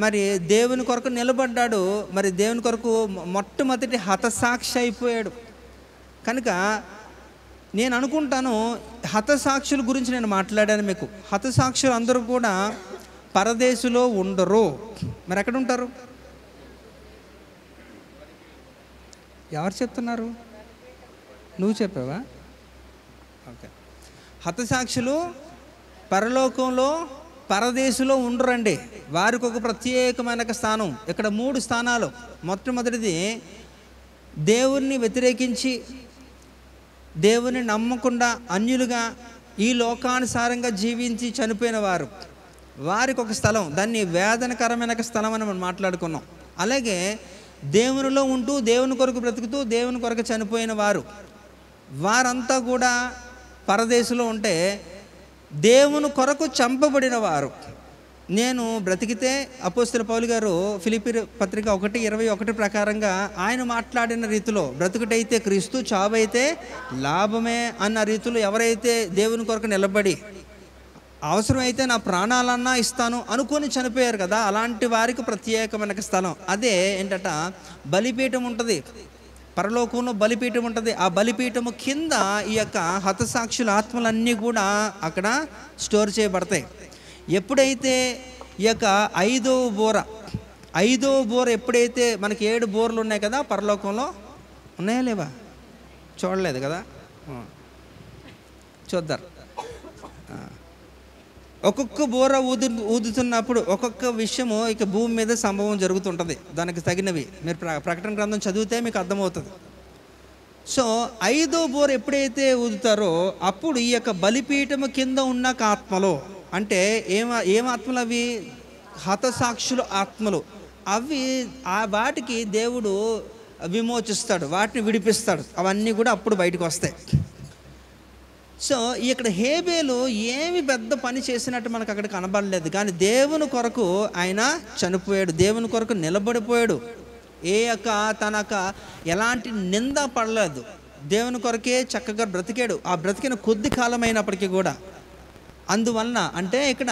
A: మరి దేవుని కొరకు నిలబడ్డాడు. మరి దేవుని కొరకు మొట్టమొదటి హతసాక్షి అయిపోయాడు. కనుక నేను అనుకుంటాను, హతసాక్షుల గురించి నేను మాట్లాడాను మీకు. హతసాక్షులు అందరూ కూడా పరదేశులో ఉండరు. మరి ఎక్కడ ఉంటారు? ఎవరు చెప్తున్నారు? నువ్వు చెప్పావా? ఓకే. హతసాక్షులు పరలోకంలో పరదేశంలో ఉండరండి. వారికి ఒక ప్రత్యేకమైన స్థానం. ఇక్కడ 3 స్థానాలు. మొట్టమొదటిది దేవుణ్ణి వ్యతిరేకించి దేవుని నమ్మకుండా అన్యులుగా ఈ లోకానుసారంగా జీవించి చనిపోయిన వారు, వారికి ఒక స్థలం. దాన్ని వేదనకరమైన స్థలం అని మనం మాట్లాడుకున్నాం. అలాగే దేవునిలో ఉంటూ దేవుని కొరకు బ్రతుకుతూ దేవుని కొరకు చనిపోయిన వారు, వారంతా కూడా పరదేశంలో ఉంటే, దేవుని కొరకు చంపబడిన వారు, నేను బ్రతికితే అపోస్తలుడైన పౌలు గారు ఫిలిప్పీ పత్రిక 1:21 ప్రకారంగా ఆయన మాట్లాడిన రీతిలో బ్రతుకుటైతే క్రీస్తు, చావైతే లాభమే అన్న రీతిలో ఎవరైతే దేవుని కొరకు నిలబడి అవసరమైతే నా ప్రాణాలన్నా ఇస్తాను అనుకొని చనిపోయారు కదా, అలాంటి వారికి ప్రత్యేకమైన స్థలం. అదే ఏంటట, బలిపీఠం ఉంటుంది, పరలోకంలో బలిపీఠం ఉంటుంది. ఆ బలిపీఠము కింద ఈ యొక్క హతసాక్షుల ఆత్మలన్నీ కూడా అక్కడ స్టోర్ చేయబడతాయి. ఎప్పుడైతే ఈ యొక్క ఐదవ బోర ఎప్పుడైతే మనకి 7 బోర్లు ఉన్నాయి కదా పరలోకంలో, ఉన్నాయా లేవా? చూడలేదు కదా, చూద్దాం. ఒక్కొక్క బోర ఊదుతున్నప్పుడు ఒక్కొక్క విషయము ఇక భూమి మీద సంభవం జరుగుతుంటుంది, దానికి తగినవి. మీరు ప్రకటన గ్రంథం చదివితే మీకు అర్థమవుతుంది. సో 5వ బోర ఎప్పుడైతే ఊదుతారో అప్పుడు ఈ యొక్క బలిపీఠము కింద ఉన్న ఆత్మలో, అంటే ఏం ఆత్మలు అవి? హతసాక్షుల ఆత్మలు. అవి వాటికి దేవుడు విమోచిస్తాడు, వాటిని విడిపిస్తాడు. అవన్నీ కూడా అప్పుడు బయటకు వస్తాయి. సో ఇక్కడ హేబేలు ఏమి పెద్ద పని చేసినట్టు మనకు అక్కడ కనబడలేదు, కానీ దేవుని కొరకు ఆయన చనిపోయాడు, దేవుని కొరకు నిలబడిపోయాడు. తనక ఎలాంటి నింద పడలేదు, దేవుని కొరకే చక్కగా బ్రతికాడు. ఆ బ్రతికిన కొద్ది కాలం అయినప్పటికీ కూడా. అందువలన అంటే ఇక్కడ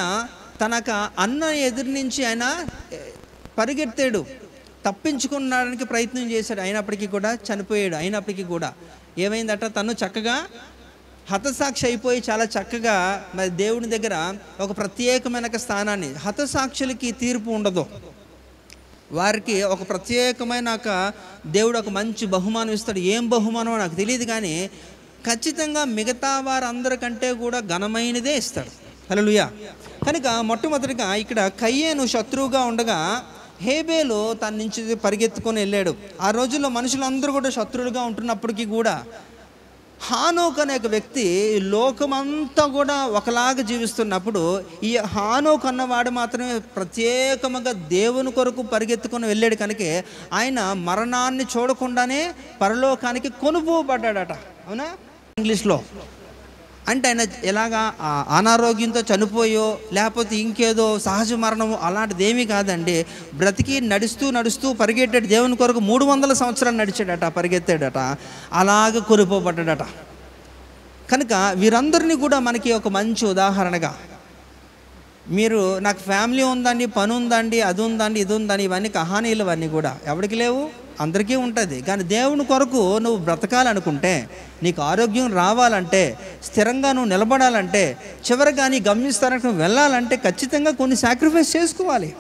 A: తనక అన్న ఎదురు నుంచి ఆయన పరిగెత్తాడు, తప్పించుకున్నాడానికి ప్రయత్నం చేశాడు, అయినప్పటికీ కూడా చనిపోయాడు. అయినప్పటికీ కూడా ఏమైందట, తను చక్కగా హతసాక్షి అయిపోయి చాలా చక్కగా మరి దేవుని దగ్గర ఒక ప్రత్యేకమైన స్థానాన్ని, హతసాక్షులకి తీర్పు ఉండదు, వారికి ఒక ప్రత్యేకమైన దేవుడు ఒక మంచి బహుమానం ఇస్తాడు. ఏం బహుమానం నాకు తెలియదు, కానీ ఖచ్చితంగా మిగతా వారందరికంటే కూడా ఘనమైనదే ఇస్తాడు. హల్లెలూయా. కనుక మొట్టమొదటిగా ఇక్కడ కయ్యేను శత్రువుగా ఉండగా హేబేలు తన నుంచి పరిగెత్తుకొని వెళ్ళాడు. ఆ రోజుల్లో మనుషులందరూ కూడా శత్రువులుగా ఉంటున్నప్పటికీ కూడా హానోక్ అనే ఒక వ్యక్తి లోకమంతా కూడా ఒకలాగా జీవిస్తున్నప్పుడు ఈ హానోక్ అన్నవాడు మాత్రమే ప్రత్యేకంగా దేవుని కొరకు పరిగెత్తుకొని వెళ్ళాడు. కనుక ఆయన మరణాన్ని చూడకుండానే పరలోకానికి కొనుపోబడ్డాడట. అవునా? ఇంగ్లీష్లో అంటే ఆయన ఎలాగా అనారోగ్యంతో చనిపోయో లేకపోతే ఇంకేదో సహజ మరణము అలాంటిది ఏమీ కాదండి. బ్రతికి నడుస్తూ పరిగెట్టాడు, దేవుని కొరకు 300 సంవత్సరాలు నడిచాడట, పరిగెత్తాడట, అలాగ కొనిపోబడ్డాడట. కనుక వీరందరినీ కూడా మనకి ఒక మంచి ఉదాహరణగా, మీరు నాకు ఫ్యామిలీ ఉందండి, పని ఉందండి, అది ఉందండి, ఇది ఉందండి, ఇవన్నీ కహానీలు, ఇవన్నీ కూడా ఎవరికి లేవు, అందరికీ ఉంటుంది. కానీ దేవుని కొరకు నువ్వు బ్రతకాలనుకుంటే, నీకు ఆరోగ్యం రావాలంటే, స్థిరంగా నువ్వు నిలబడాలంటే, చివరిగా నీ గమ్యస్థానానికి నువ్వు వెళ్ళాలంటే ఖచ్చితంగా కొన్ని సాక్రిఫైస్ చేసుకోవాలి.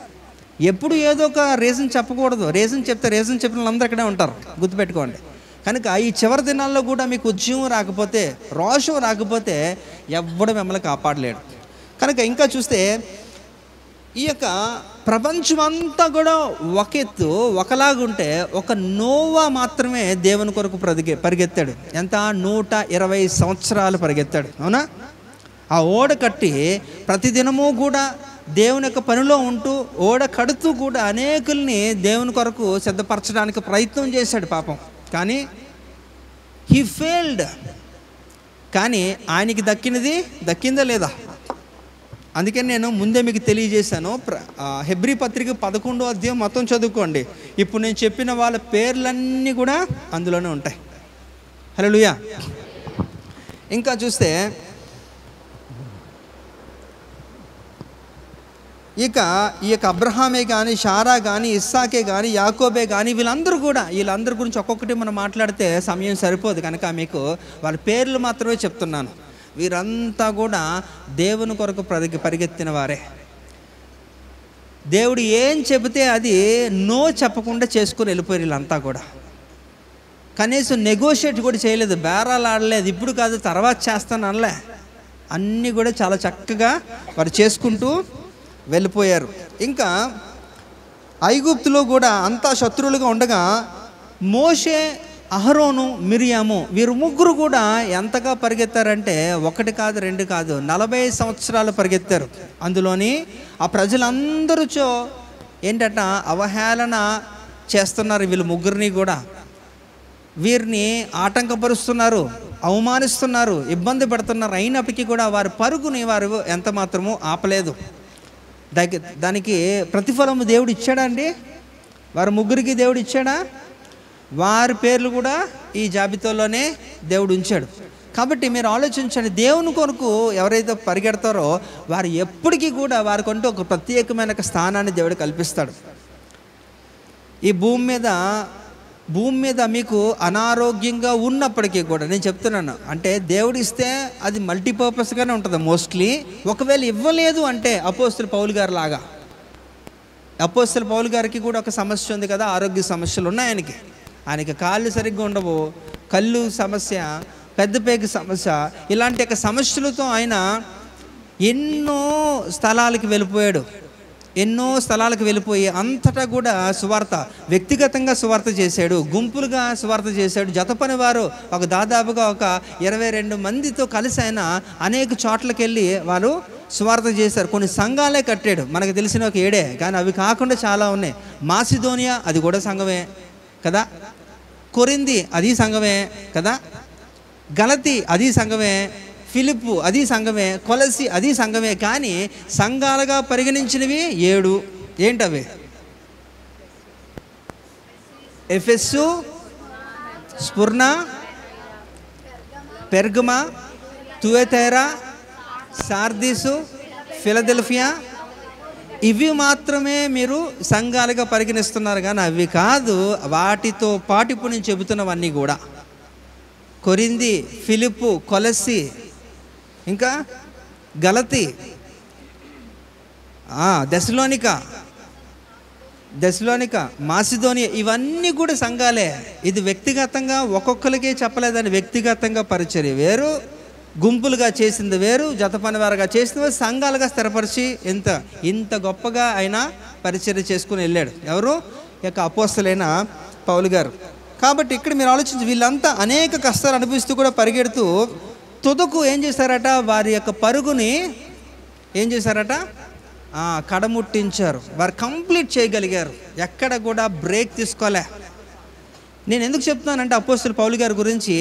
A: ఎప్పుడు ఏదో ఒక రీజన్ చెప్పకూడదు. రీజన్ చెప్పిన వాళ్ళందరూ అక్కడే ఉంటారు, గుర్తుపెట్టుకోండి. కనుక ఈ చివరి దినాల్లో కూడా మీకు ఉద్యమం రాకపోతే, రోషం రాకపోతే ఎవ్వడు మిమ్మల్ని కాపాడలేడు. కనుక ఇంకా చూస్తే ఈ యొక్క ప్రపంచమంతా కూడా ఒక ఎత్తు ఒకలాగుంటే ఒక నోవా మాత్రమే దేవుని కొరకు పరిగెత్తాడు. ఎంత? 120 సంవత్సరాలు పరిగెత్తాడు. అవునా? ఆ ఓడ కట్టి ప్రతిదినము కూడా దేవుని యొక్క పనిలో ఉంటూ ఓడ కడుతూ కూడా అనేకుల్ని దేవుని కొరకు సిద్ధపరచడానికి ప్రయత్నం చేశాడు పాపం. కానీ హీ ఫెయిల్డ్. కానీ ఆయనకి దక్కిందా లేదా? అందుకని నేను ముందే మీకు తెలియజేశాను. హెబ్రీ పత్రిక 11వ అధ్యాయం మొత్తం చదువుకోండి. ఇప్పుడు నేను చెప్పిన వాళ్ళ పేర్లన్నీ కూడా అందులోనే ఉంటాయి. హల్లెలూయా. ఇంకా చూస్తే ఈ యొక్క అబ్రహామే కానీ, షారా కానీ, ఇస్సాకే కానీ, యాకోబే కానీ, వీళ్ళందరి గురించి ఒక్కొక్కటి మనం మాట్లాడితే సమయం సరిపోదు. కనుక మీకు వాళ్ళ పేర్లు మాత్రమే చెప్తున్నాను. వీరంతా కూడా దేవుని కొరకు పరిగెత్తిన వారే. దేవుడు ఏం చెబితే అది నో చెప్పకుండా చేసుకొని వెళ్ళిపోయారు వీళ్ళంతా కూడా. కనీసం నెగోషియేట్ కూడా చేయలేదు, బేరాలు ఆడలేదు, ఇప్పుడు కాదు తర్వాత చేస్తాను అనలే. అన్నీ కూడా చాలా చక్కగా వారు చేసుకుంటూ వెళ్ళిపోయారు. ఇంకా ఐగుప్తులో కూడా అంతా శత్రువులుగా ఉండగా మోషే, అహరోను, మిరియాము వీరు ముగ్గురు కూడా ఎంతగా పరిగెత్తారంటే 1 కాదు 2 కాదు 40 సంవత్సరాలు పరిగెత్తారు. అందులోని ఆ ప్రజలందరూ ఏంటట అవహేళన చేస్తున్నారు. వీళ్ళు ముగ్గురిని కూడా వీరిని ఆటంకపరుస్తున్నారు, అవమానిస్తున్నారు, ఇబ్బంది పెడుతున్నారు. అయినప్పటికీ కూడా వారి పరుగుని వారు ఎంత మాత్రమూ ఆపలేదు. దానికి ప్రతిఫలం దేవుడు ఇచ్చాడా అండి? వారి ముగ్గురికి దేవుడు ఇచ్చాడా? వారి పేర్లు కూడా ఈ జాబితాలోనే దేవుడు ఉంచాడు. కాబట్టి మీరు ఆలోచించండి, దేవుని కొరకు ఎవరైతే పరిగెడతారో వారు ఎప్పటికీ కూడా వారికంటూ ఒక ప్రత్యేకమైన స్థానాన్ని దేవుడు కల్పిస్తాడు. ఈ భూమి మీద మీకు అనారోగ్యంగా ఉన్నప్పటికీ కూడా నేను చెప్తున్నాను, అంటే దేవుడు ఇస్తే అది మల్టీపర్పస్గానే ఉంటుంది మోస్ట్లీ. ఒకవేళ ఇవ్వలేదు అంటే అపోస్తలుడు పౌలు గారు లాగా, అపోస్తలుడు పౌలు గారికి కూడా ఒక సమస్య ఉంది కదా, ఆరోగ్య సమస్యలు ఉన్నాయి ఆయనకి కాళ్ళు సరిగ్గా ఉండవు, కళ్ళు సమస్య, పెద్ద పేగు సమస్య, ఇలాంటి యొక్క సమస్యలతో ఆయన ఎన్నో స్థలాలకు వెళ్ళిపోయి అంతటా కూడా సువార్త, వ్యక్తిగతంగా సువార్త చేశాడు, గుంపులుగా సువార్త చేశాడు. జత పని వారు దాదాపుగా ఒక 22 మందితో కలిసి ఆయన అనేక చోట్లకి వెళ్ళి వారు సువార్త చేశారు. కొన్ని సంఘాలే కట్టాడు, మనకు తెలిసిన ఒక 7, కానీ అవి కాకుండా చాలా ఉన్నాయి. మాసిదోనియా అది కూడా సంఘమే కదా, కొరింథీ అది సంఘమే కదా, గలతీ అది సంఘమే, ఫిలిప్పు అది సంఘమే, కొలసి అది సంఘమే. కానీ సంఘాలుగా పరిగణించినవి 7. ఏంటవి? Ephesus, Smyrna, Pergamum, Thyatira, Sardis, Philadelphia. ఇవి మాత్రమే మీరు సంఘాలుగా పరిగణిస్తున్నారు, కానీ అవి కాదు. వాటితో పాటు ఇప్పుడు నేను చెబుతున్నవన్నీ కూడా కొరింథీ, ఫిలిప్పు, కొలసి, ఇంకా గలతీ, దెసలోనిక, మాసిదోనియా, ఇవన్నీ కూడా సంఘాలే. ఇది వ్యక్తిగతంగా ఒక్కొక్కరికే చెప్పలేదని, వ్యక్తిగతంగా పరిచర్య వేరు, గుంపులుగా చేసింది వేరు, జత పనివారుగా చేసింది సంఘాలుగా స్థిరపరిచి ఇంత గొప్పగా ఆయన పరిచర్య చేసుకుని వెళ్ళాడు. ఎవరు? యొక్క అపోస్తలైన పౌలు గారు. కాబట్టి ఇక్కడ మీరు ఆలోచించి, వీళ్ళంతా అనేక కష్టాలు అనుభవిస్తూ కూడా పరిగెడుతూ తుదకు ఏం చేశారట? వారి యొక్క పరుగుని ఏం చేశారట? కడముట్టించారు. వారు కంప్లీట్ చేయగలిగారు, ఎక్కడ కూడా బ్రేక్ తీసుకోలే. నేను ఎందుకు చెప్తున్నానంటే అపోస్తలుడు పౌలు గారి గురించి,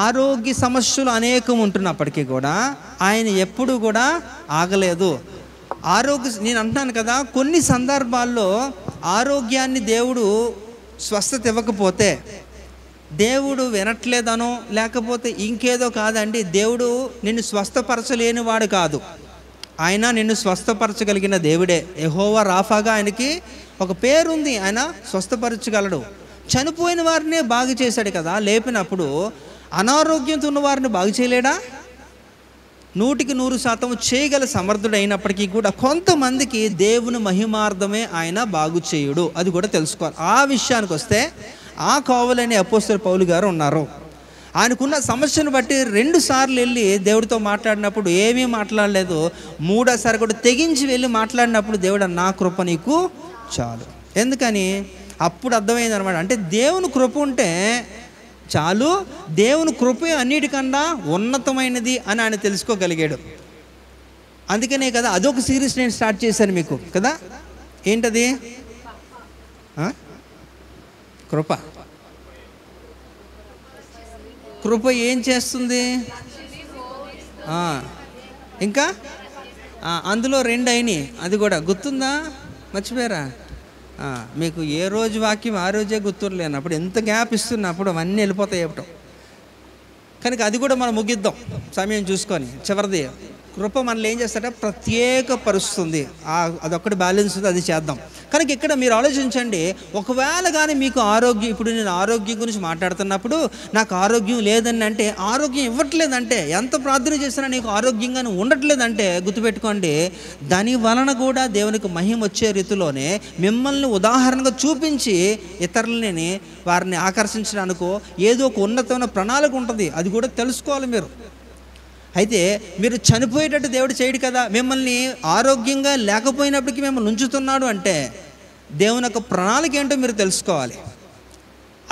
A: ఆరోగ్య సమస్యలు అనేకం ఉంటున్నప్పటికీ కూడా ఆయన ఎప్పుడు కూడా ఆగలేదు. నేను అంటున్నాను కదా, కొన్ని సందర్భాల్లో ఆరోగ్యాన్ని దేవుడు స్వస్థత ఇవ్వకపోతే దేవుడు వినట్లేదనో లేకపోతే ఇంకేదో కాదండి, దేవుడు నిన్ను స్వస్థపరచలేని వాడు కాదు. ఆయన నిన్ను స్వస్థపరచగలిగిన దేవుడే. యెహోవా రాఫాగా ఆయనకి ఒక పేరుంది, ఆయన స్వస్థపరచగలడు. చనిపోయిన వారినే బాగు చేశాడు కదా లేపినప్పుడు, అనారోగ్యంతో ఉన్న వారిని బాగు చేయలేడా? 100% చేయగల సమర్థుడు అయినప్పటికీ కూడా కొంతమందికి దేవుని మహిమార్థమే ఆయన బాగు చేయుడు, అది కూడా తెలుసుకోవాలి. ఆ విషయానికి వస్తే ఆ కోవలని అపోస్తలుడు పౌలు గారు ఉన్నారు. ఆయనకున్న సమస్యను బట్టి 2 సార్లు వెళ్ళి దేవుడితో మాట్లాడినప్పుడు ఏమీ మాట్లాడలేదు. 3సారి కూడా తెగించి వెళ్ళి మాట్లాడినప్పుడు దేవుడు, నా కృప నీకు చాలు. ఎందుకని? అప్పుడు అర్థమైంది అనమాట. అంటే దేవుని కృప ఉంటే చాలు, దేవుని కృపే అన్నిటికన్నా ఉన్నతమైనది అని ఆయన తెలుసుకోగలిగాడు. అందుకనే కదా అదొక సిరీస్ నేను స్టార్ట్ చేశాను మీకు కదా. ఏంటది? కృప. కృప ఏం చేస్తుంది? ఇంకా అందులో 2 అయినాయి, అది కూడా గుర్తుందా? మర్చిపోయారా? మీకు ఏ రోజు వాక్యం ఆ రోజే గుర్తులేనప్పుడు ఎంత గ్యాప్ ఇస్తున్నప్పుడు అవన్నీ వెళ్ళిపోతాయి ఇవ్వటం. కనుక అది కూడా మనం ముగిద్దాం సమయం చూసుకొని. చివరిది కృప మనల్ని ఏం చేస్తారంటే ప్రత్యేకపరుస్తుంది. అదొక్కటి బ్యాలెన్స్ ఉంది, అది చేద్దాం. కనుక ఇక్కడ మీరు ఆలోచించండి, ఒకవేళ కానీ మీకు ఆరోగ్యం, ఇప్పుడు నేను ఆరోగ్యం గురించి మాట్లాడుతున్నప్పుడు నాకు ఆరోగ్యం లేదని అంటే, ఆరోగ్యం ఇవ్వట్లేదంటే, ఎంత ప్రార్థన చేసినా నీకు ఆరోగ్యంగా ఉండట్లేదంటే గుర్తుపెట్టుకోండి, దాని వలన కూడా దేవునికి మహిమ వచ్చే రీతిలోనే మిమ్మల్ని ఉదాహరణగా చూపించి ఇతరులని వారిని ఆకర్షించడానికో ఏదో ఒక ఉన్నతమైన ప్రణాళిక ఉంటుంది, అది కూడా తెలుసుకోవాలి మీరు. అయితే మీరు చనిపోయేటట్టు దేవుడు చేయడు కదా, మిమ్మల్ని ఆరోగ్యంగా లేకపోయినప్పటికీ మిమ్మల్ని ఉంచుతున్నాడు అంటే దేవుని యొక్క ప్రణాళిక ఏంటో మీరు తెలుసుకోవాలి.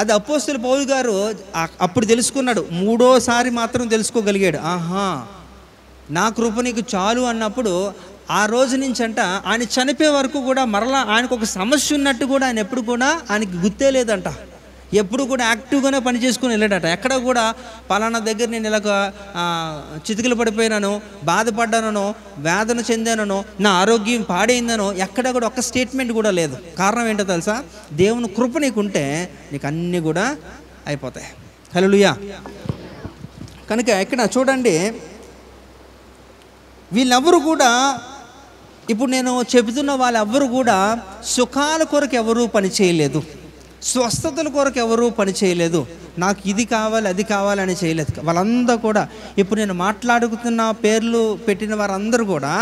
A: అది అపోస్తలుడు పౌలు గారు అప్పుడు తెలుసుకున్నాడు, 3వసారి మాత్రం తెలుసుకోగలిగాడు. నా కృప నీకు చాలు అన్నప్పుడు ఆ రోజు నుంచి అంట ఆయన చనిపోయే వరకు కూడా మరలా ఆయనకు ఒక సమస్య ఉన్నట్టు కూడా ఆయన ఎప్పుడు కూడా ఆయనకి గుర్తే లేదంట. ఎప్పుడు కూడా యాక్టివ్గానే పని చేసుకుని వెళ్ళాడట. ఎక్కడ కూడా పలానా దగ్గర నేను ఇలాగ చితికిలు పడిపోయినాను, బాధపడ్డానో, వేదన చెందానో, నా ఆరోగ్యం పాడైందనో ఎక్కడ కూడా ఒక్క స్టేట్మెంట్ కూడా లేదు. కారణం ఏంటో తెలుసా? దేవుని కృప నీకుంటే నీకు అన్నీ కూడా అయిపోతాయి. హల్లెలూయా. కనుక ఇక్కడ చూడండి, వీళ్ళెవ్వరు కూడా, ఇప్పుడు నేను చెబుతున్న వాళ్ళెవ్వరు కూడా సుఖాల కొరకు ఎవరూ పని చేయలేదు, స్వస్థతల కొరకు ఎవరూ పని చేయలేదు, నాకు ఇది కావాలి అది కావాలని చేయలేదు. వాళ్ళందరూ కూడా ఇప్పుడు నేను మాట్లాడుతున్న పేర్లు పెట్టిన వారందరూ కూడా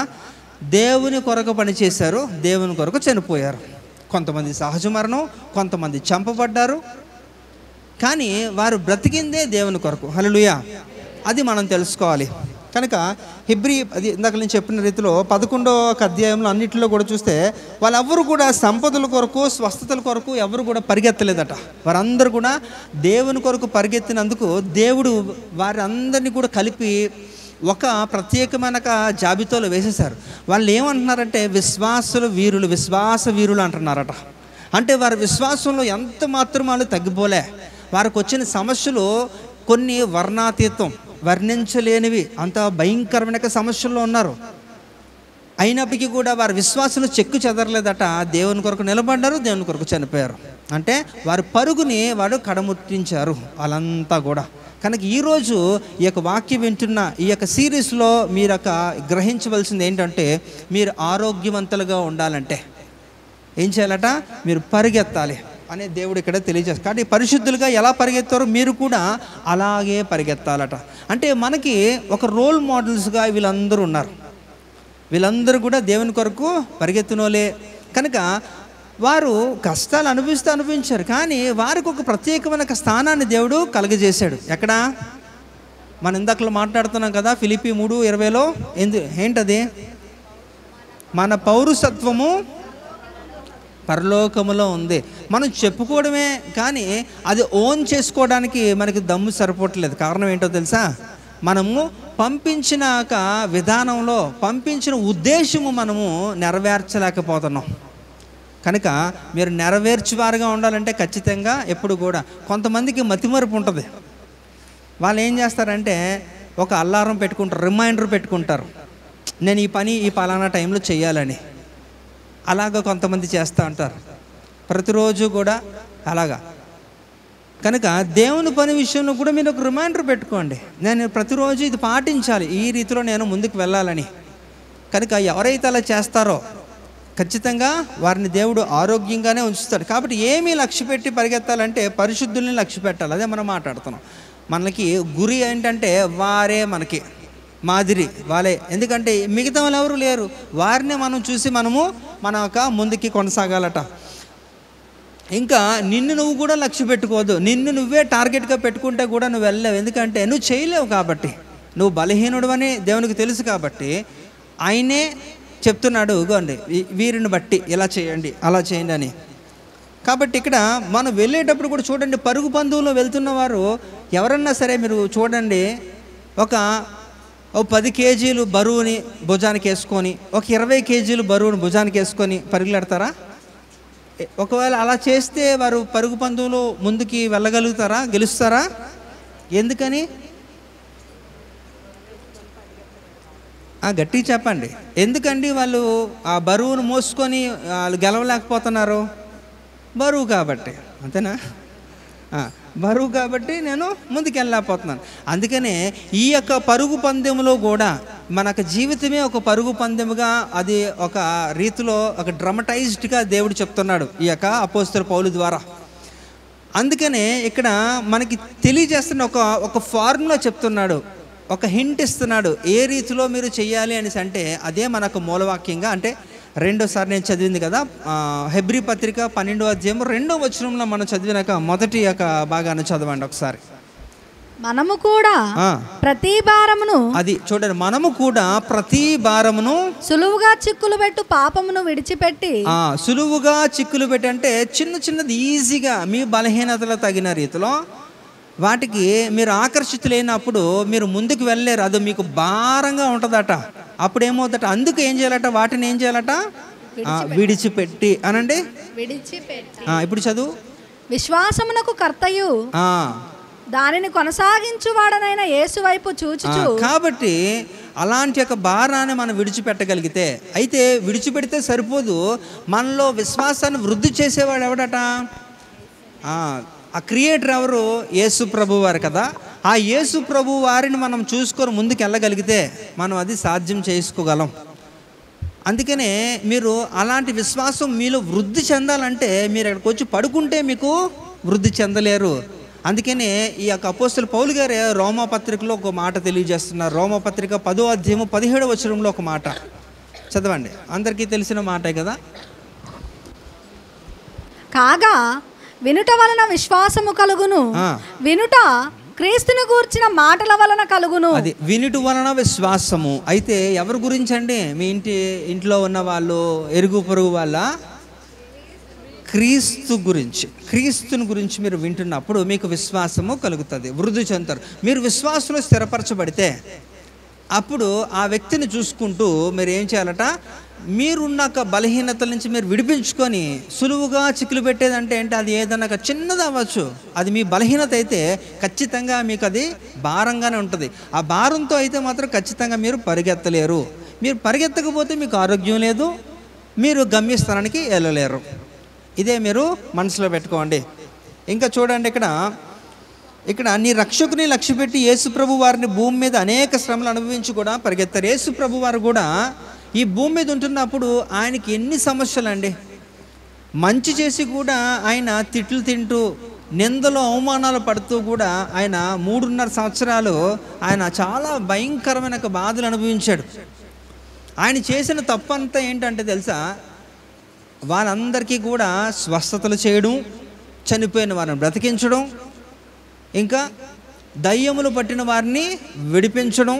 A: దేవుని కొరకు పనిచేశారు, దేవుని కొరకు చనిపోయారు. కొంతమంది సహజ మరణం, కొంతమంది చంపబడ్డారు, కానీ వారు బ్రతికిందే దేవుని కొరకు. హల్లెలూయా. అది మనం తెలుసుకోవాలి. కనుక హెబ్రీ, అది ఇందాక నేను చెప్పిన రీతిలో 11వ అధ్యాయంలో అన్నింటిలో కూడా చూస్తే వాళ్ళెవ్వరు కూడా సంపదల కొరకు, స్వస్థతల కొరకు ఎవరు కూడా పరిగెత్తలేదట. వారందరూ కూడా దేవుని కొరకు పరిగెత్తినందుకు దేవుడు వారి అందరినీ కూడా కలిపి ఒక ప్రత్యేకమైన జాబితాలో వేసేశారు. వాళ్ళు ఏమంటున్నారంటే విశ్వాసుల వీరులు, విశ్వాస వీరులు అంటున్నారట. అంటే వారి విశ్వాసంలో ఎంత మాత్రం వాళ్ళు తగ్గిపోలే. వారికి వచ్చిన సమస్యలు కొన్ని వర్ణాతీతం, వర్ణించలేనివి, అంత భయంకరమైన సమస్యల్లో ఉన్నారు. అయినప్పటికీ కూడా వారి విశ్వాసంలో చెక్కు చెదరలేదట. దేవుని కొరకు నిలబడ్డారు, దేవుని కొరకు చనిపోయారు. అంటే వారి పరుగుని వాడు కడముట్టించారు వాళ్ళంతా కూడా. కనుక ఈరోజు ఈ యొక్క వాక్యం వింటున్న ఈ యొక్క సిరీస్లో మీరు గ్రహించవలసింది ఏంటంటే, మీరు ఆరోగ్యవంతులుగా ఉండాలంటే ఏం చేయాలట? మీరు పరిగెత్తాలి అనే దేవుడు ఇక్కడ తెలియజేస్తారు. కాబట్టి పరిశుద్ధులుగా ఎలా పరిగెత్తారో మీరు కూడా అలాగే పరిగెత్తాలట. అంటే మనకి ఒక రోల్ మోడల్స్గా వీళ్ళందరూ ఉన్నారు. వీళ్ళందరూ కూడా దేవుని కొరకు పరిగెత్తినోలే. కనుక వారు కష్టాలు అనుభవించారు, కానీ వారికి ఒక ప్రత్యేకమైన స్థానాన్ని దేవుడు కలుగజేశాడు. ఎక్కడ? మనం ఇందాకలో మాట్లాడుతున్నాం కదా, ఫిలిప్పీ 3:20లో. ఏంటది? మన పౌరసత్వము పరలోకములో ఉంది. మనం చెప్పుకోవడమే కానీ అది ఓన్ చేసుకోవడానికి మనకి దమ్ము సరిపోవట్లేదు. కారణం ఏంటో తెలుసా? మనము పంపించినాక విధానంలో, పంపించిన ఉద్దేశము మనము నెరవేర్చలేకపోతున్నాం. కనుక మీరు నెరవేర్చువారుగా ఉండాలంటే ఖచ్చితంగా ఎప్పుడు కూడా, కొంతమందికి మతిమరుపు ఉంటుంది. వాళ్ళు ఏం చేస్తారంటే ఒక అల్లారం పెట్టుకుంటారు, రిమైండర్ పెట్టుకుంటారు, నేను ఈ పని ఈ పలానా టైంలో చేయాలని. అలాగా కొంతమంది చేస్తూ ఉంటారు ప్రతిరోజు కూడా అలాగా. కనుక దేవుని పని విషయంలో కూడా మీరు ఒక రిమైండర్ పెట్టుకోండి, నేను ప్రతిరోజు ఇది పాటించాలి, ఈ రీతిలో నేను ముందుకు వెళ్ళాలని. కనుక ఎవరైతే అలా చేస్తారో ఖచ్చితంగా వారిని దేవుడు ఆరోగ్యంగానే ఉంచుతాడు. కాబట్టి ఏమీ లక్ష్య పెట్టి పరిగెత్తాలంటే పరిశుద్ధుల్ని లక్ష్య పెట్టాలి. అదే మనం మాట్లాడుతున్నాం. మనకి గురి ఏంటంటే వారే మనకి మాదిరి, వాళ్ళే. ఎందుకంటే మిగతా వాళ్ళు ఎవరు లేరు, వారిని మనం చూసి మనము మన ముందుకి కొనసాగాలట. ఇంకా నిన్ను నువ్వు కూడా లక్ష్య పెట్టుకోవద్దు. నిన్ను నువ్వే టార్గెట్గా పెట్టుకుంటే కూడా నువ్వు వెళ్ళలేవు. ఎందుకంటే నువ్వు చేయలేవు కాబట్టి, నువ్వు బలహీనుడు అని దేవునికి తెలుసు. కాబట్టి ఆయనే చెప్తున్నాడు, ఇగోండి వీరిని బట్టి ఇలా చేయండి అలా చేయండి అని. కాబట్టి ఇక్కడ మనం వెళ్ళేటప్పుడు కూడా చూడండి, పరుగు పందువులో వెళ్తున్న వారు ఎవరన్నా సరే మీరు చూడండి, ఒక 10 కేజీలు బరువుని భుజానికి వేసుకొని, ఒక 20 కేజీలు బరువుని భుజానికి వేసుకొని పరుగులెడతారా? ఒకవేళ అలా చేస్తే వారు పరుగు పందువులో ముందుకి వెళ్ళగలుగుతారా? గెలుస్తారా? ఎందుకని? గట్టిగా చెప్పండి. ఎందుకండి వాళ్ళు ఆ బరువును మోసుకొని వాళ్ళు గెలవలేకపోతున్నారు? బరువు కాబట్టి. అంతేనా? బరువు కాబట్టి నేను ముందుకు వెళ్ళలేకపోతున్నాను. అందుకనే ఈ యొక్క పరుగు పందెంలో కూడా మనకు జీవితమే ఒక పరుగు పందెముగా, అది ఒక రీతిలో ఒక డ్రమటైజ్డ్గా దేవుడు చెప్తున్నాడు ఈ యొక్క అపోస్తలుడు పౌలు ద్వారా. అందుకనే ఇక్కడ మనకి తెలియజేస్తున్న ఒక ఫార్ములా చెప్తున్నాడు, ఒక హింట్ ఇస్తున్నాడు ఏ రీతిలో మీరు చెయ్యాలి అనేసి. అంటే అదే మనకు మూలవాక్యంగా, అంటే రెండోసారి నేను చదివింది కదా, హెబ్రీ పత్రిక 12వ అధ్యాయం 2వ వచనంలో మనం చదివినాక మొదటి యొక్క భాగాన్ని చదవండి ఒకసారి.
B: మనము కూడా ప్రతి భారమును,
A: అది చూడండి, మనము కూడా ప్రతి భారమును
B: సులువుగా చిక్కులు పెట్టు పాపమును విడిచిపెట్టి.
A: సులువుగా చిక్కులు పెట్టి అంటే చిన్నది ఈజీగా మీ బలహీనతలు తగిన రీతిలో వాటికి మీరు ఆకర్షితులైనప్పుడు మీరు ముందుకు వెళ్ళలేరు. అది మీకు భారంగా ఉంటుందట. అప్పుడు ఏమవుతుందట? అందుకు ఏం చేయాలట? వాటిని ఏం చేయాలట? విడిచిపెట్టి అనండి.
B: విడిచిపెట్టి.
A: ఇప్పుడు చదువు.
B: విశ్వాసమునకు కర్తయు దానిని కొనసాగించువాడనైన యేసు వైపు చూచుచు.
A: కాబట్టి అలాంటి యొక్క భారాన్ని మనం విడిచిపెట్టగలిగితే, అయితే విడిచిపెడితే సరిపోదు, మనలో విశ్వాసాన్ని వృద్ధి చేసేవాడు ఎవడట? ఆ క్రియేటర్ ఎవరు? యేసు ప్రభు వారు కదా. ఆ యేసు ప్రభు వారిని మనం చూసుకొని ముందుకు వెళ్ళగలిగితే మనం అది సాధ్యం చేసుకోగలం. అందుకనే మీరు అలాంటి విశ్వాసం మీలో వృద్ధి చెందాలంటే మీరు అక్కడికి వచ్చి పడుకుంటే మీకు వృద్ధి చెందలేరు. అందుకనే ఈ యొక్క అపోస్తలుడు పౌలు గారే రోమాపత్రికలో ఒక మాట తెలియజేస్తున్నారు. రోమాపత్రిక 10వ అధ్యాయము 17వ వచనంలో ఒక మాట చదవండి. అందరికీ తెలిసిన మాటే కదా.
B: కాగా వినుట వలన విశ్వాసము కలుగును, వినుట క్రీస్తుని గూర్చిన మాటల వలన కలుగును.
A: అది వినుట వలన విశ్వాసము. అయితే ఎవరి గురించి అండి? మీ ఇంట్లో ఉన్న వాళ్ళు, ఎరుగు పొరుగు వాళ్ళ? క్రీస్తు గురించి. క్రీస్తుని గురించి మీరు వింటున్నప్పుడు మీకు విశ్వాసము కలుగుతుంది, వృద్ధి చెందుతారు. మీరు విశ్వాసంలో స్థిరపరచబడితే అప్పుడు ఆ వ్యక్తిని చూసుకుంటూ మీరు ఏం చేయాలట? మీరున్న బలహీనతల నుంచి మీరు విడిపించుకొని సులువుగా చిక్కులు పెట్టేదంటే ఏంటి? అది ఏదన్నా చిన్నది అవ్వచ్చు, అది మీ బలహీనత అయితే ఖచ్చితంగా మీకు అది భారంగానే ఉంటుంది. ఆ భారంతో అయితే మాత్రం ఖచ్చితంగా మీరు పరిగెత్తలేరు. మీరు పరిగెత్తకపోతే మీకు ఆరోగ్యం లేదు, మీరు గమ్యస్థానానికి వెళ్ళలేరు. ఇదే మీరు మనసులో పెట్టుకోండి. ఇంకా చూడండి, ఇక్కడ నీ రక్షకుని లక్ష్యపెట్టి యేసు ప్రభు వారిని భూమి మీద అనేక శ్రమలు అనుభవించి కూడా పరిగెత్తారు. యేసు ప్రభు వారు కూడా ఈ భూమి మీద ఉంటున్నప్పుడు ఆయనకి ఎన్ని సమస్యలు అండి. మంచి చేసి కూడా ఆయన తిట్లు తింటూ, నిందలో అవమానాలు పడుతూ కూడా ఆయన 3.5 సంవత్సరాలు ఆయన చాలా భయంకరమైన బాధలు అనుభవించాడు. ఆయన చేసిన తప్పంతా ఏంటంటే తెలుసా? వాళ్ళందరికీ కూడా స్వస్థతలు చేయడం, చనిపోయిన వారిని బ్రతికించడం, ఇంకా దయ్యములు పట్టిన వారిని విడిపించడం,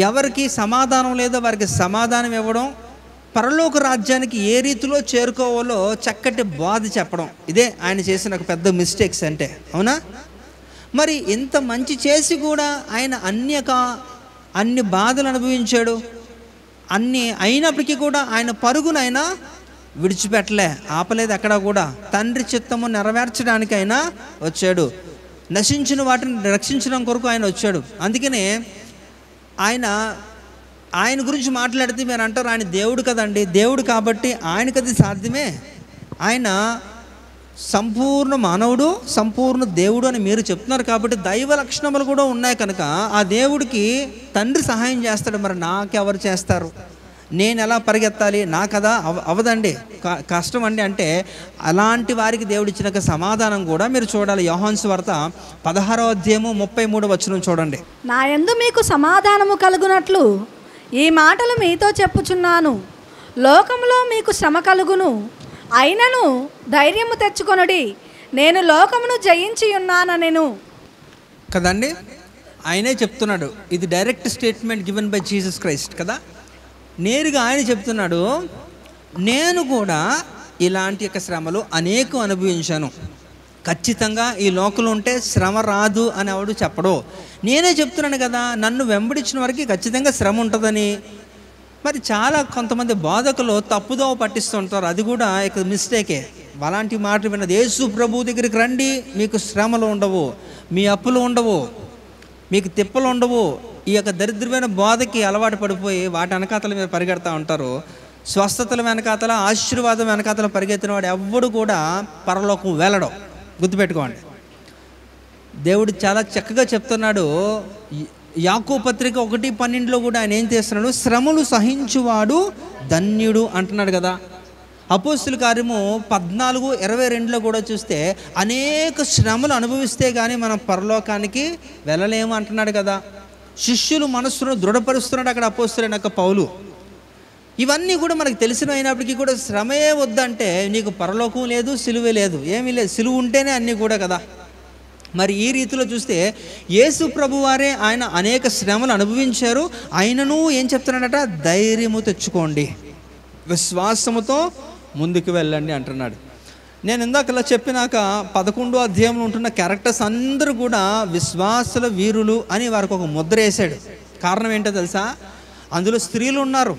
A: ఎవరికి సమాధానం లేదో వారికి సమాధానం ఇవ్వడం, పరలోక రాజ్యానికి ఏ రీతిలో చేరుకోవాలో చక్కటి బోధ చెప్పడం. ఇదే ఆయన చేసిన ఒక పెద్ద మిస్టేక్స్ అంటే, అవునా? మరి ఇంత మంచి చేసి కూడా ఆయన అన్ని బాధలు అనుభవించాడు. అన్నీ అయినప్పటికీ కూడా ఆయన పరుగునైనా విడిచిపెట్టలే, ఆపలేదు. అక్కడ కూడా తండ్రి చిత్తము నెరవేర్చడానికైనా వచ్చాడు. నశించిన వాటిని రక్షించడం కొరకు ఆయన వచ్చాడు. అందుకనే ఆయన గురించి మాట్లాడితే మీరు అంటారు ఆయన దేవుడు కదండి. దేవుడు కాబట్టి ఆయనకు అది సాధ్యమే. ఆయన సంపూర్ణ మానవుడు, సంపూర్ణ దేవుడు అని మీరు చెప్తున్నారు కాబట్టి దైవ లక్షణములు కూడా ఉన్నాయి కనుక ఆ దేవుడికి తండ్రి సహాయం చేస్తాడు. మరి నాకెవరు చేస్తారు? నేను ఎలా పరిగెత్తాలి? నాకదా అవదండి, కష్టం అండి. అంటే అలాంటి వారికి దేవుడు ఇచ్చిన సమాధానం కూడా మీరు చూడాలి. యోహాను సువార్త 16వ అధ్యాయము 33వ వచనం చూడండి.
B: నా యందు మీకు సమాధానము కలుగునట్లు ఈ మాటలు మీతో చెప్పుచున్నాను. లోకములో మీకు శ్రమ కలుగును, అయినను ధైర్యము తెచ్చుకొనుడి, నేను లోకమును జయించి ఉన్నానెను
A: కదండి. ఆయనే చెప్తున్నాడు. ఇది direct statement given by Jesus Christ కదా. నేరుగా ఆయన చెప్తున్నాడు, నేను కూడా ఇలాంటి యొక్క శ్రమలు అనేకం అనుభవించాను. ఖచ్చితంగా ఈ లోకంలో ఉంటే శ్రమ రాదు అని ఎవడు చెప్పడు. నేనే చెప్తున్నాను కదా, నన్ను వెంబడించిన వారికి ఖచ్చితంగా శ్రమ ఉంటుందని. మరి చాలా కొంతమంది బోధకులు తప్పుదోవ పట్టిస్తుంటారు, అది కూడా ఇక మిస్టేకే. అలాంటి మాట విన్నది. యేసు ప్రభు దగ్గరికి రండి, మీకు శ్రమలు ఉండవు, మీ అప్పులు ఉండవు, మీకు తిప్పలు ఉండవు. ఈ యొక్క దరిద్రమైన బోధకి అలవాటు పడిపోయి వాటి వెనకాతల మీరు పరిగెడతా ఉంటారు. స్వస్థతల వెనకాతల, ఆశీర్వాదం వెనకాతల పరిగెత్తిన వాడు ఎవ్వడు కూడా పరలోకం వెళ్ళడం. గుర్తుపెట్టుకోండి. దేవుడు చాలా చక్కగా చెప్తున్నాడు. యాకోబు పత్రిక 1:12 కూడా ఆయన ఏం చేస్తున్నాడు? శ్రమలు సహించువాడు ధన్యుడు అంటున్నాడు కదా. అపోస్తుల కార్యము 14:22 కూడా చూస్తే అనేక శ్రమలు అనుభవిస్తే కానీ మనం పరలోకానికి వెళ్ళలేము అంటున్నాడు కదా. శిష్యులు మనస్సును దృఢపరుస్తున్నాడు అక్కడ అపోస్తులైన పౌలు. ఇవన్నీ కూడా మనకు తెలిసిన అయినప్పటికీ కూడా శ్రమే వద్దంటే నీకు పరలోకం లేదు, సిలువే లేదు, ఏమీ లేదు. సిలువ ఉంటేనే అన్నీ కూడా కదా. మరి ఈ రీతిలో చూస్తే యేసు ప్రభు వారే ఆయన అనేక శ్రమలు అనుభవించారు. ఆయనను ఏం చెప్తున్నాడట? ధైర్యము తెచ్చుకోండి, విశ్వాసముతో ముందుకు వెళ్ళండి అంటున్నాడు. నేను ఇందాకలా చెప్పినాక 11వ అధ్యాయంలో ఉంటున్న క్యారెక్టర్స్ అందరూ కూడా విశ్వాసుల వీరులు అని వారికి ఒక ముద్ర వేశాడు. కారణం ఏంటో తెలుసా? అందులో స్త్రీలు ఉన్నారు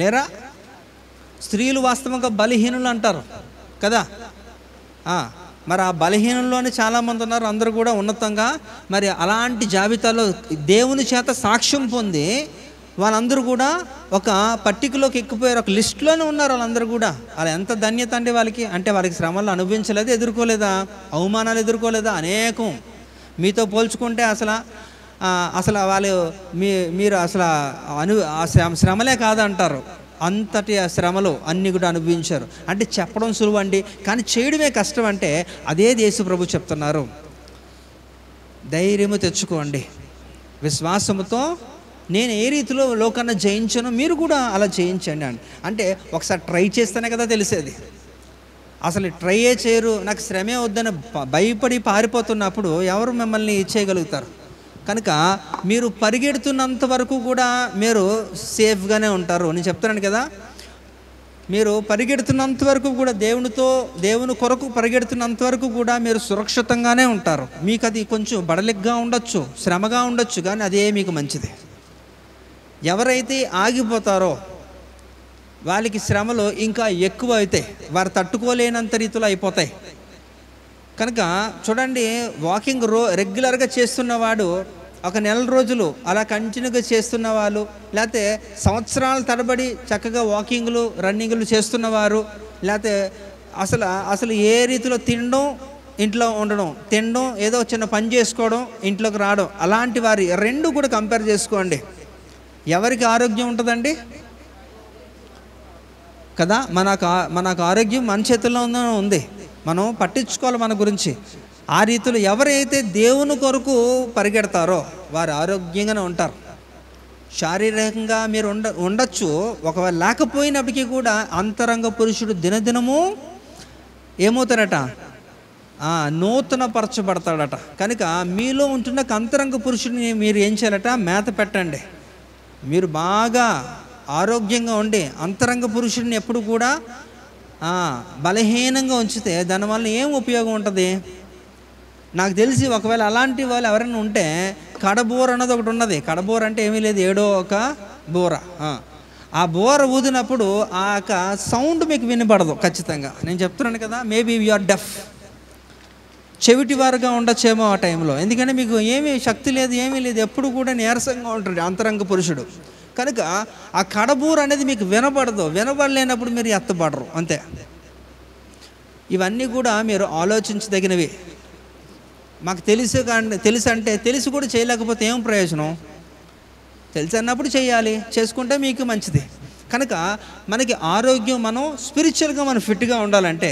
A: లేరా? స్త్రీలు వాస్తవంగా బలహీనులు అంటారు కదా. మరి ఆ బలహీనంలోనే చాలామంది ఉన్నారు, అందరూ కూడా ఉన్నతంగా మరి అలాంటి జాబితాలో దేవుని చేత సాక్ష్యం పొంది వాళ్ళందరూ కూడా ఒక పట్టికలోకి ఎక్కిపోయారు, ఒక లిస్టులోనే ఉన్నారు వాళ్ళందరూ కూడా. అలా ఎంత ధన్యత అండి వాళ్ళకి. అంటే వాళ్ళకి శ్రమలు అనుభవించలేదు, ఎదుర్కోలేదా, అవమానాలు ఎదుర్కోలేదా, అనేకం. మీతో పోల్చుకుంటే అసలు వాళ్ళు మీరు అసలు శ్రమలే కాదంటారు, అంతటి శ్రమలు అన్నీ కూడా అనుభవించారు. అంటే చెప్పడం సులువు అండి, కానీ చేయడమే కష్టం. అంటే అదే యేసు ప్రభు చెప్తున్నారు, ధైర్యము తెచ్చుకోండి, విశ్వాసముతో నేను ఏ రీతిలో లోకాన్ని జయించానో మీరు కూడా అలా జయించండి అని. అంటే ఒకసారి ట్రై చేస్తేనే కదా తెలిసేది. అసలు ట్రైయే చేయరు, నాకు శ్రమే వద్దని భయపడి పారిపోతున్నప్పుడు ఎవరు మిమ్మల్ని చేయగలుగుతారు? కనుక మీరు పరిగెడుతున్నంత వరకు కూడా మీరు సేఫ్గానే ఉంటారు. నేను చెప్తున్నాను కదా, మీరు పరిగెడుతున్నంత వరకు కూడా దేవుని కొరకు పరిగెడుతున్నంత వరకు కూడా మీరు సురక్షితంగానే ఉంటారు. మీకు అది కొంచెం బడలిగ్గా ఉండొచ్చు, శ్రమగా ఉండొచ్చు, కానీ అదే మీకు మంచిది. ఎవరైతే ఆగిపోతారో వాళ్ళకి శ్రమలు ఇంకా ఎక్కువ అవుతాయి, వారు తట్టుకోలేనంత రీతిలో అయిపోతాయి. కనుక చూడండి, వాకింగ్ రెగ్యులర్గా చేస్తున్నవాడు ఒక నెల రోజులు అలా కంటిన్యూగా చేస్తున్న వాళ్ళు, లేకపోతే సంవత్సరాల తరబడి చక్కగా వాకింగ్లు రన్నింగ్లు చేస్తున్నవారు, లేకపోతే అసలు ఏ రీతిలో తినడం, ఇంట్లో ఉండడం, తినడం, ఏదో చిన్న పని చేసుకోవడం, ఇంట్లోకి రావడం, అలాంటి వారి రెండు కూడా కంపేర్ చేసుకోండి. ఎవరికి ఆరోగ్యం ఉంటుందండి కదా? మనకు ఆరోగ్యం మన చేతుల్లోనే ఉంది, మనం పట్టించుకోవాలి మన గురించి. ఆ రీతిలో ఎవరైతే దేవుని కొరకు పరిగెడతారో వారు ఆరోగ్యంగానే ఉంటారు. శారీరకంగా మీరు ఉండొచ్చు, ఒకవేళ లేకపోయినప్పటికీ కూడా అంతరంగ పురుషుడు దినదినము ఏమవుతాడట, నూతన పరచబడతాడట. కనుక మీలో ఉంటున్న అంతరంగ పురుషుడిని మీరు ఏం చేయాలట, మేత పెట్టండి. మీరు బాగా ఆరోగ్యంగా ఉండి అంతరంగ పురుషుడిని ఎప్పుడు కూడా బలహీనంగా ఉంచితే దానివల్ల ఏం ఉపయోగం ఉంటుంది? నాకు తెలిసి ఒకవేళ అలాంటి వాళ్ళు ఎవరైనా ఉంటే కడబోర అన్నది ఒకటి ఉన్నది. కడబోర అంటే ఏమీ లేదు, ఏడో ఒక బోర. ఆ బోర ఊదినప్పుడు ఆ యొక్క సౌండ్ మీకు వినపడదు ఖచ్చితంగా. నేను చెప్తున్నాను కదా, మేబీ యు ఆర్ డెఫ్, చెవిటి వారుగా ఉండొచ్చేమో ఆ టైంలో. ఎందుకంటే మీకు ఏమీ శక్తి లేదు, ఏమీ లేదు, ఎప్పుడు కూడా నీరసంగా ఉంటాడు అంతరంగ పురుషుడు. కనుక ఆ కడబూర అనేది మీకు వినపడదు, వినపడలేనప్పుడు మీరు ఎత్తపడరు, అంతే. ఇవన్నీ కూడా మీరు ఆలోచించదగినవి. మాకు తెలుసు అంటే తెలిసి కూడా చేయలేకపోతే ఏం ప్రయోజనం? తెలిసి అన్నప్పుడు చేయాలి, చేసుకుంటే మీకు మంచిది. కనుక మనకి ఆరోగ్యం, మనం స్పిరిచువల్గా మనం ఫిట్గా ఉండాలంటే,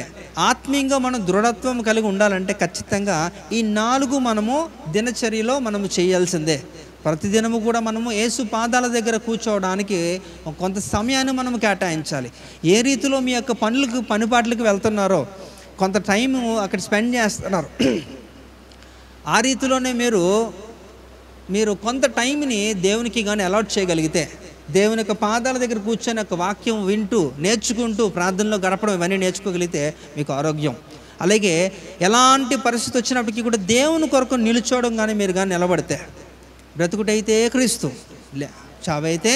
A: ఆత్మీయంగా మనం దృఢత్వం కలిగి ఉండాలంటే ఖచ్చితంగా ఈ 4 మనము దినచర్యలో మనము చేయాల్సిందే. ప్రతిదినము కూడా మనము యేసు పాదాల దగ్గర కూర్చోవడానికి కొంత సమయాన్ని మనము కేటాయించాలి. ఏ రీతిలో మీ యొక్క పనిపాట్లకు వెళ్తున్నారో కొంత టైము అక్కడ స్పెండ్ చేస్తున్నారు, ఆ రీతిలోనే మీరు కొంత టైంని దేవునికి కానీ అలాట్ చేయగలిగితే, దేవుని యొక్క పాదాల దగ్గర కూర్చొని ఒక వాక్యం వింటూ నేర్చుకుంటూ ప్రార్థనలో గడపడం, ఇవన్నీ నేర్చుకోగలిగితే మీకు ఆరోగ్యం. అలాగే ఎలాంటి పరిస్థితి వచ్చినప్పటికీ కూడా దేవుని కొరకు నిలుచోవడం కానీ మీరు కానీ నిలబడితే, బ్రతుకుటైతే క్రీస్తు, చావైతే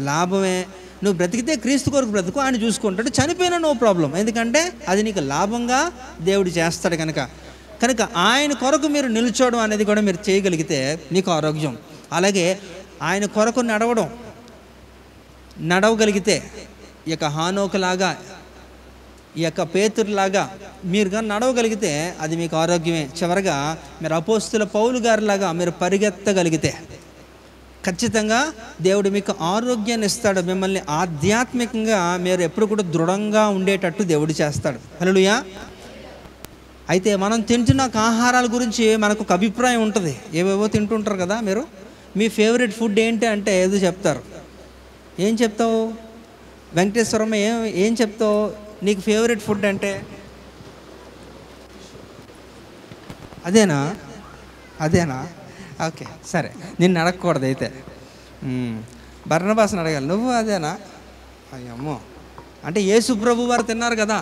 A: లాభమే. నువ్వు బ్రతికితే క్రీస్తు కొరకు బ్రతుకు, ఆయన చూసుకుంటాడు. చనిపోయినా నో ప్రాబ్లం, ఎందుకంటే అది నీకు లాభంగా దేవుడు చేస్తాడు. కనుక ఆయన కొరకు మీరు నిల్చోవడం అనేది కూడా మీరు చేయగలిగితే నీకు ఆరోగ్యం. అలాగే ఆయన కొరకు నడవగలిగితే, ఈ యొక్క హానోకులాగా, ఈ యొక్క పేతురులాగా మీరు కానీ నడవగలిగితే అది మీకు ఆరోగ్యమే. చివరగా మీరు అపోస్తుల పౌలు గారిలాగా మీరు పరిగెత్తగలిగితే ఖచ్చితంగా దేవుడు మీకు ఆరోగ్యాన్ని ఇస్తాడు. మిమ్మల్ని ఆధ్యాత్మికంగా మీరు ఎప్పుడు కూడా దృఢంగా ఉండేటట్టు దేవుడు చేస్తాడు. హల్లెలూయా. అయితే మనం తింటున్న ఆహారాల గురించి మనకు ఒక అభిప్రాయం ఉంటుంది. ఏవేవో తింటుంటారు కదా మీరు. మీ ఫేవరెట్ ఫుడ్ ఏంటి అంటే ఏదో చెప్తారు. ఏం చెప్తావు వెంకటేశ్వరమ్మ, ఏం చెప్తావు నీకు ఫేవరెట్ ఫుడ్ అంటే? అదేనా? ఓకే, సరే, నిన్ను అడగకూడదు అయితే. బర్నబాస్ని అడగాలి, నువ్వు అదేనా? అయ్యమ్మో, అంటే యేసు ప్రభు వారు తిన్నారు కదా,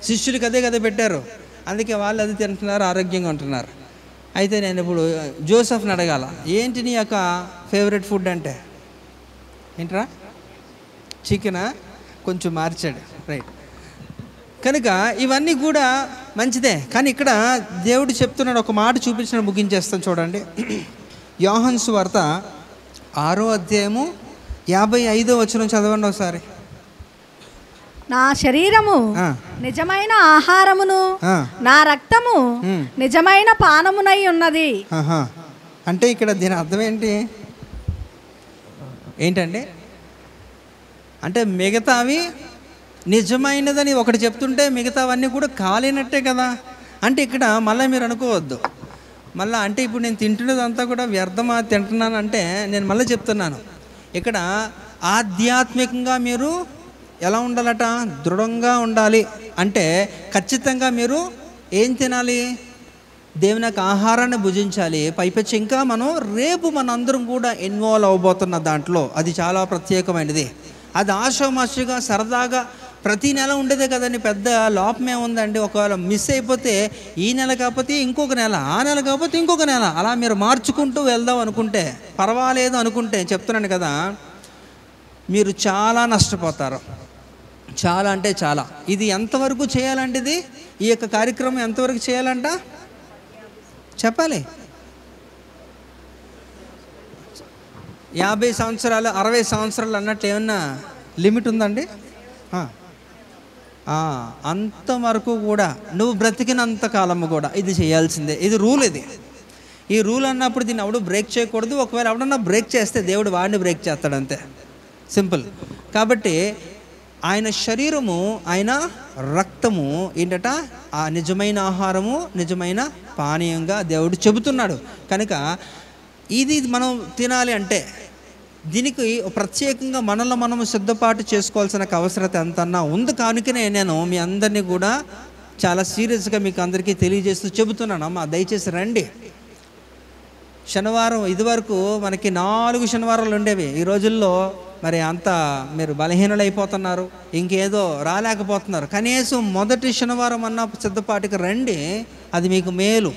A: శిష్యులకి అదే కదా పెట్టారు, అందుకే వాళ్ళు అది తింటున్నారు, ఆరోగ్యంగా ఉంటున్నారు. అయితే నేను ఇప్పుడు జోసెఫ్ని అడగాల, ఏంటి నీ యొక్క ఫేవరెట్ ఫుడ్ అంటే? ఏంట్రా, చికెనా? కొంచెం మార్చాడు, రైట్. కనుక ఇవన్నీ కూడా మంచిదే. కానీ ఇక్కడ దేవుడు చెప్తున్నాడు, ఒక మాట చూపించిన ముగించేస్తాను చూడండి. యోహాను సువార్త 6వ అధ్యాయము 55వ వచనం చదవండి ఒకసారి.
B: నా శరీరము నిజమైన ఆహారమును, నా రక్తము నిజమైన పానమునై ఉన్నది.
A: అంటే ఇక్కడ దీని అర్థం ఏంటంటే అంటే మిగతావి నిజమైనదని ఒకటి చెప్తుంటే మిగతావన్నీ కూడా కాలేనట్టే కదా. అంటే ఇక్కడ మళ్ళీ మీరు అనుకోవద్దు, మళ్ళీ అంటే ఇప్పుడు నేను తింటున్నదంతా కూడా వ్యర్థమా తింటున్నాను అంటే, నేను మళ్ళీ చెప్తున్నాను, ఇక్కడ ఆధ్యాత్మికంగా మీరు ఎలా ఉండాలట, దృఢంగా ఉండాలి. అంటే ఖచ్చితంగా మీరు ఏం తినాలి, దేవుని యొక్క ఆహారాన్ని భుజించాలి. పైపెచ్చి ఇంకా మనం రేపు మనందరం కూడా ఇన్వాల్వ్ అవబోతున్న దాంట్లో అది చాలా ప్రత్యేకమైనది. అది ఆషామాషిగా సరదాగా ప్రతి నెల ఉండేదే కదండి, పెద్ద లోపమే ఉందండి. ఒకవేళ మిస్ అయిపోతే ఈ నెల కాకపోతే ఇంకొక నెల, ఆ నెల కాకపోతే ఇంకొక నెల, అలా మీరు మార్చుకుంటూ వెళ్దాం అనుకుంటే, పర్వాలేదు అనుకుంటే, చెప్తున్నాను కదా, మీరు చాలా నష్టపోతారు. చాలా అంటే చాలా. ఇది ఎంతవరకు చేయాలంటే, ఈ యొక్క కార్యక్రమం ఎంతవరకు చేయాలంట చెప్పాలి. 50 సంవత్సరాలు 60 సంవత్సరాలు అన్నట్టు ఏమన్నా లిమిట్ ఉందండి? అంతవరకు కూడా నువ్వు బ్రతికినంత కాలము కూడా ఇది చేయాల్సిందే. ఇది రూల్. ఈ రూల్ అన్నప్పుడు దీన్ని ఎవడు బ్రేక్ చేయకూడదు. ఒకవేళ ఎవడన్నా బ్రేక్ చేస్తే దేవుడు వాడిని బ్రేక్ చేస్తాడు, అంతే, సింపుల్. కాబట్టి ఆయన శరీరము, ఆయన రక్తము ఏంటట, ఆ నిజమైన ఆహారము, నిజమైన పానీయంగా దేవుడు చెబుతున్నాడు. కనుక ఇది మనం తినాలి అంటే దీనికి ప్రత్యేకంగా మనలో మనము సిద్ధపాటు చేసుకోవాల్సిన అవసరత ఎంతన్నా ఉంది. కనుకనే నేను మీ అందరినీ కూడా చాలా సీరియస్గా మీకు అందరికీ తెలియజేస్తూ చెబుతున్నాను, అమ్మా దయచేసి రండి. శనివారం ఇదివరకు మనకి 4 శనివారాలు ఉండేవి. ఈ రోజుల్లో మరి అంత మీరు బలహీనులైపోతున్నారు, ఇంకేదో రాలేకపోతున్నారు. కనీసం మొదటి శనివారం అన్న సిద్ధపాటుకి రండి, అది మీకు మేలు,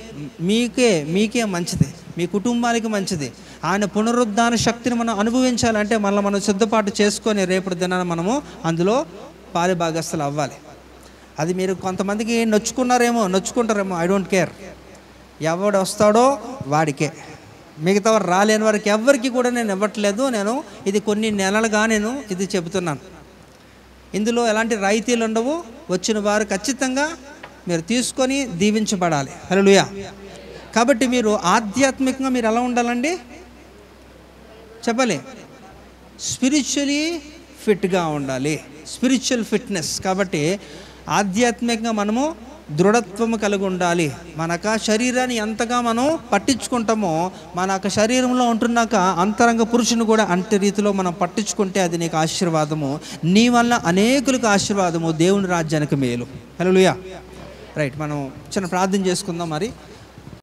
A: మీకే మంచిది, మీ కుటుంబానికి మంచిది. ఆయన పునరుద్ధాన శక్తిని మనం అనుభవించాలంటే మనం సిద్ధపాటు చేసుకొని రేపటి దినాన మనము అందులో పాలిభాగస్తులు అవ్వాలి. అది మీరు కొంతమందికి నొచ్చుకుంటారేమో, ఐ డోంట్ కేర్. ఎవడు వస్తాడో వాడికే, మిగతా రాలేని వారికి ఎవరికి కూడా నేను ఇవ్వట్లేదు. నేను ఇది కొన్ని నెలలుగా నేను ఇది చెబుతున్నాను. ఇందులో ఎలాంటి రాయితీలు ఉండవు. వచ్చిన వారు ఖచ్చితంగా మీరు తీసుకొని దీవించబడాలి. హల్లెలూయా. కాబట్టి మీరు ఆధ్యాత్మికంగా మీరు ఎలా ఉండాలండి చెప్పాలి, స్పిరిచువలీ ఫిట్గా ఉండాలి, స్పిరిచువల్ ఫిట్నెస్. కాబట్టి ఆధ్యాత్మికంగా మనము దృఢత్వము కలిగి ఉండాలి. మనక శరీరాన్ని ఎంతగా మనం పట్టించుకుంటామో, మన శరీరంలో ఉంటున్నాక అంతరంగ పురుషుని కూడా అంతే రీతిలో మనం పట్టించుకుంటే అది నీకు ఆశీర్వాదము, నీ వల్ల అనేకులకు ఆశీర్వాదము, దేవుని రాజ్యానికి మేలు. హల్లెలూయా. రైట్, మనం చిన్న ప్రార్థన చేసుకుందాం మరి.